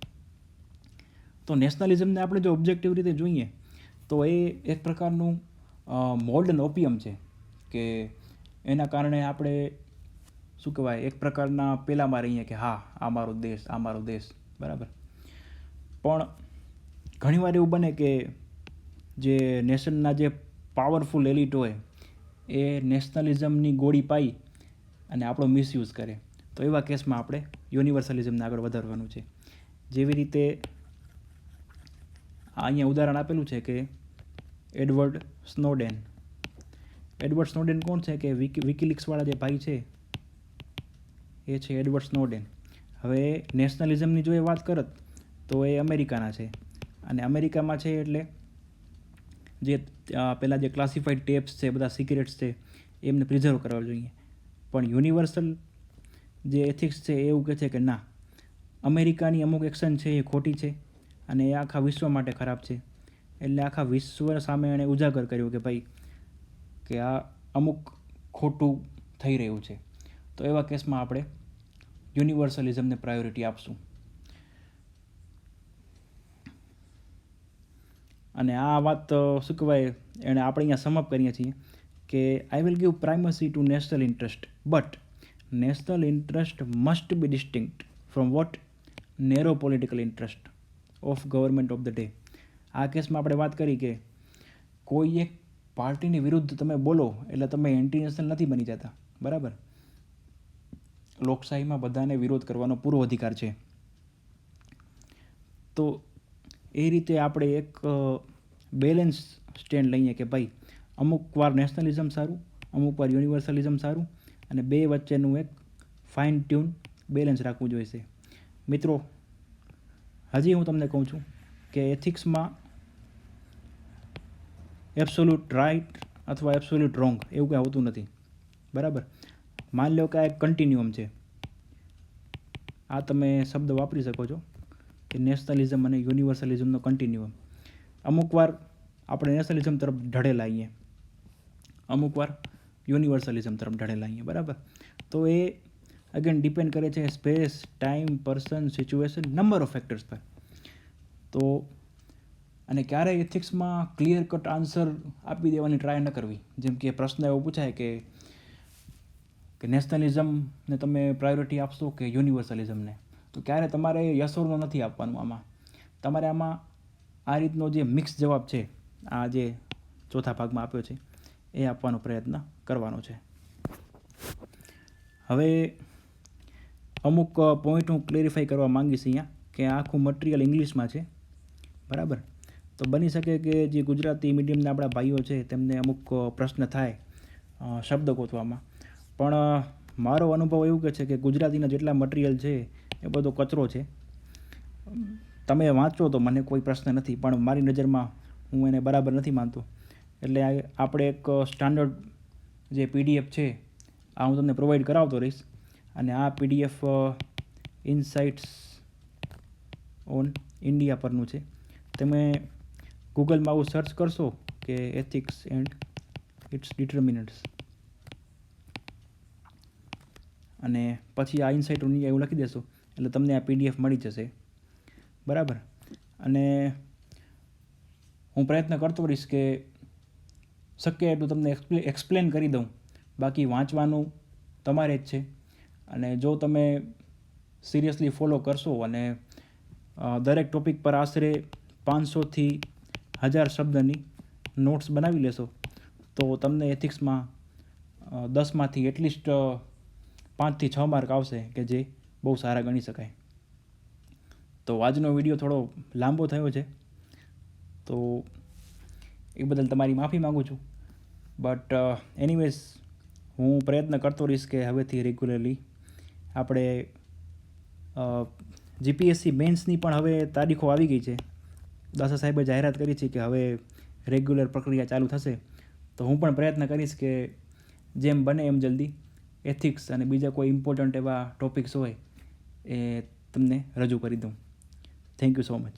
તો નેશનલિઝમને આપણે જો ઓબ્જેક્ટિવ રીતે જોઈએ તો એ એક પ્રકારનું મોડર્ન ઓપિયમ છે કે એના કારણે આપણે શું કહેવાય, એક પ્રકારના પેલામાં રહીએ કે હા આ મારો દેશ, આ મારો દેશ, બરાબર. પણ ઘણીવાર એવું બને કે જે નેશનના જે પાવરફુલ એલિટ હોય એ નેશનલિઝમની ગોળી પાઈ અને આપણો મિસયુઝ કરે. તો એવા કેસમાં આપણે યુનિવર્સલિઝમને આગળ વધારવાનું છે. જેવી રીતે અહીંયા ઉદાહરણ આપેલું છે કે એડવર્ડ સ્નોડેન કોણ છે? કે વિકીલીક્સવાળા જે ભાઈ છે એ છે એડવર્ડ સ્નોડેન. હવે નેશનલિઝમની જો એ વાત કરત તો એ અમેરિકાના છે અને અમેરિકામાં છે એટલે જે પહેલાં જે ક્લાસિફાઈડ ટેપ્સ છે, બધા સિક્રેટ્સ છે, એમને પ્રિઝર્વ કરવા જોઈએ. પણ યુનિવર્સલ જે એથિક્સ છે એ એવું કહે છે કે ના, અમેરિકાની અમુક એક્શન છે એ ખોટી છે અને એ આખા વિશ્વ માટે ખરાબ છે. એટલે આખા વિશ્વ સામે એણે ઉજાગર કર્યું કે ભાઈ કે આ અમુક ખોટું થઈ રહ્યું છે. તો એવા કેસમાં આપણે યુનિવર્સલિઝમને પ્રાયોરિટી આપશું. અને આ વાત શું કહેવાય એણે આપણે અહીંયા સમઅપ કરીએ છીએ કે I will give primacy to national interest, but national interest must be distinct from what narrow political interest of government of the day. આ કેસમાં આપણે વાત કરી કે કોઈ એક પાર્ટીની વિરુદ્ધ તમે બોલો એટલે તમે એન્ટી નેશનલ નથી બની જતા, બરાબર. લોકશાહીમાં બધાને વિરોધ કરવાનો પૂરો અધિકાર છે. તો એ રીતે આપણે એક બેલેન્સ સ્ટેન્ડ લઈએ કે ભાઈ અમુક વાર નેશનલિઝમ સારું, અમુક વાર યુનિવર્સલિઝમ સારું, અને બે વચ્ચેનું એક ફાઇન ટ્યુન બેલેન્સ રાખવું જોઈશે. મિત્રો, હજી હું તમને કહું છું કે એથિક્સમાં એબ્સોલ્યુટ રાઇટ અથવા એબ્સોલ્યુટ રોંગ એવું કંઈ હોતું નથી, બરાબર. માની લો કે આ એક કન્ટિન્યુઅમ છે. આ તમે શબ્દ વાપરી શકો છો કે નેશનલિઝમ અને યુનિવર્સલિઝમનો કન્ટિન્યુઅમ. અમુક વાર આપણે નેશનલિઝમ તરફ ઢળેલા આવીએ, અમુક વાર યુનિવર્સલિઝમ તરફ ઢળેલા આવીએ, બરાબર. તો એ અગેન ડિપેન્ડ કરે છે space, time, person, situation, number of factors પર. તો અને ક્યારેય એથિક્સમાં ક્લિયર કટ આન્સર આપી દેવાની ટ્રાય ન કરવી. જેમ કે પ્રશ્ન એવો પૂછાય કે નેશનલિઝમને તમે પ્રાયોરિટી આપશો કે યુનિવર્સલિઝમને, તો ક્યારે તમારે યસ ઓર નો નથી આપવાનું. આમાં તમારે આ રીતનો જે મિક્સ જવાબ છે, આ જે ચોથા ભાગમાં આપ્યો છે, એ આપવાનો પ્રયત્ન કરવાનો છે. હવે અમુક પોઈન્ટ હું ક્લેરિફાઈ કરવા માંગીશ અહીંયા કે આખું મટીરિયલ ઇંગ્લિશમાં છે, બરાબર. તો બની શકે કે જે ગુજરાતી મીડિયમના આપણા ભાઈઓ છે તેમને અમુક પ્રશ્ન થાય શબ્દ ગોતવામાં, પણ મારો અનુભવ એવું કહે છે કે ગુજરાતીના જેટલા મટીરિયલ છે એ બધો કચરો છે. તમે વાંચો તો મને કોઈ પ્રશ્ન નથી, પણ મારી નજરમાં હું એને બરાબર નથી માનતો. એટલે આપણે એક સ્ટાન્ડર્ડ જે PDF છે આ હું તમને પ્રોવાઈડ કરાવતો રહીશ. અને આ PDF ઇનસાઇટ્સ ઓન ઇન્ડિયા પરનું છે. તમે ગૂગલમાં આવું સર્ચ કરશો કે એથિક્સ એન્ડ ઇટ્સ ડિટર્મિનન્ટ્સ, અને પછી આ ઇનસાઇટ ઓન ઇન્ડિયા એવું લખી દેશો એટલે તમને આ PDF મળી જશે, બરાબર. અને હું પ્રયત્ન કરતો રહીશ કે શક્ય એટલું તમને એક્સપ્લેન કરી દઉં. બાકી વાંચવાનું તમારે જ છે. અને જો તમે સિરિયસલી ફોલો કરશો અને દરેક ટૉપિક પર આશરે 500થી 1000 શબ્દની નોટ્સ બનાવી લેશો તો તમને એથિક્સમાં 10માંથી એટલીસ્ટ 5થી 6 માર્ક આવશે, કે જે બહુ સારા ગણી શકાય. તો આજનો વિડીયો થોડો લાંબો થયો છે, તો એ બદલ તમારી માફી માગું છું. બટ એનીવેઝ હું પ્રયત્ન કરતો રહીશ કે હવેથી રેગ્યુલરલી આપણે GPSC મેન્સની પણ હવે તારીખો આવી ગઈ છે. દાસા સાહેબે જાહેરાત કરી છે કે હવે રેગ્યુલર પ્રક્રિયા ચાલુ થશે. તો હું પણ પ્રયત્ન કરીશ કે જેમ બને એમ જલ્દી એથિક્સ અને બીજા કોઈ ઇમ્પોર્ટન્ટ એવા ટૉપિક્સ હોય એ તમને રજૂ કરી દઉં. Thank you so much.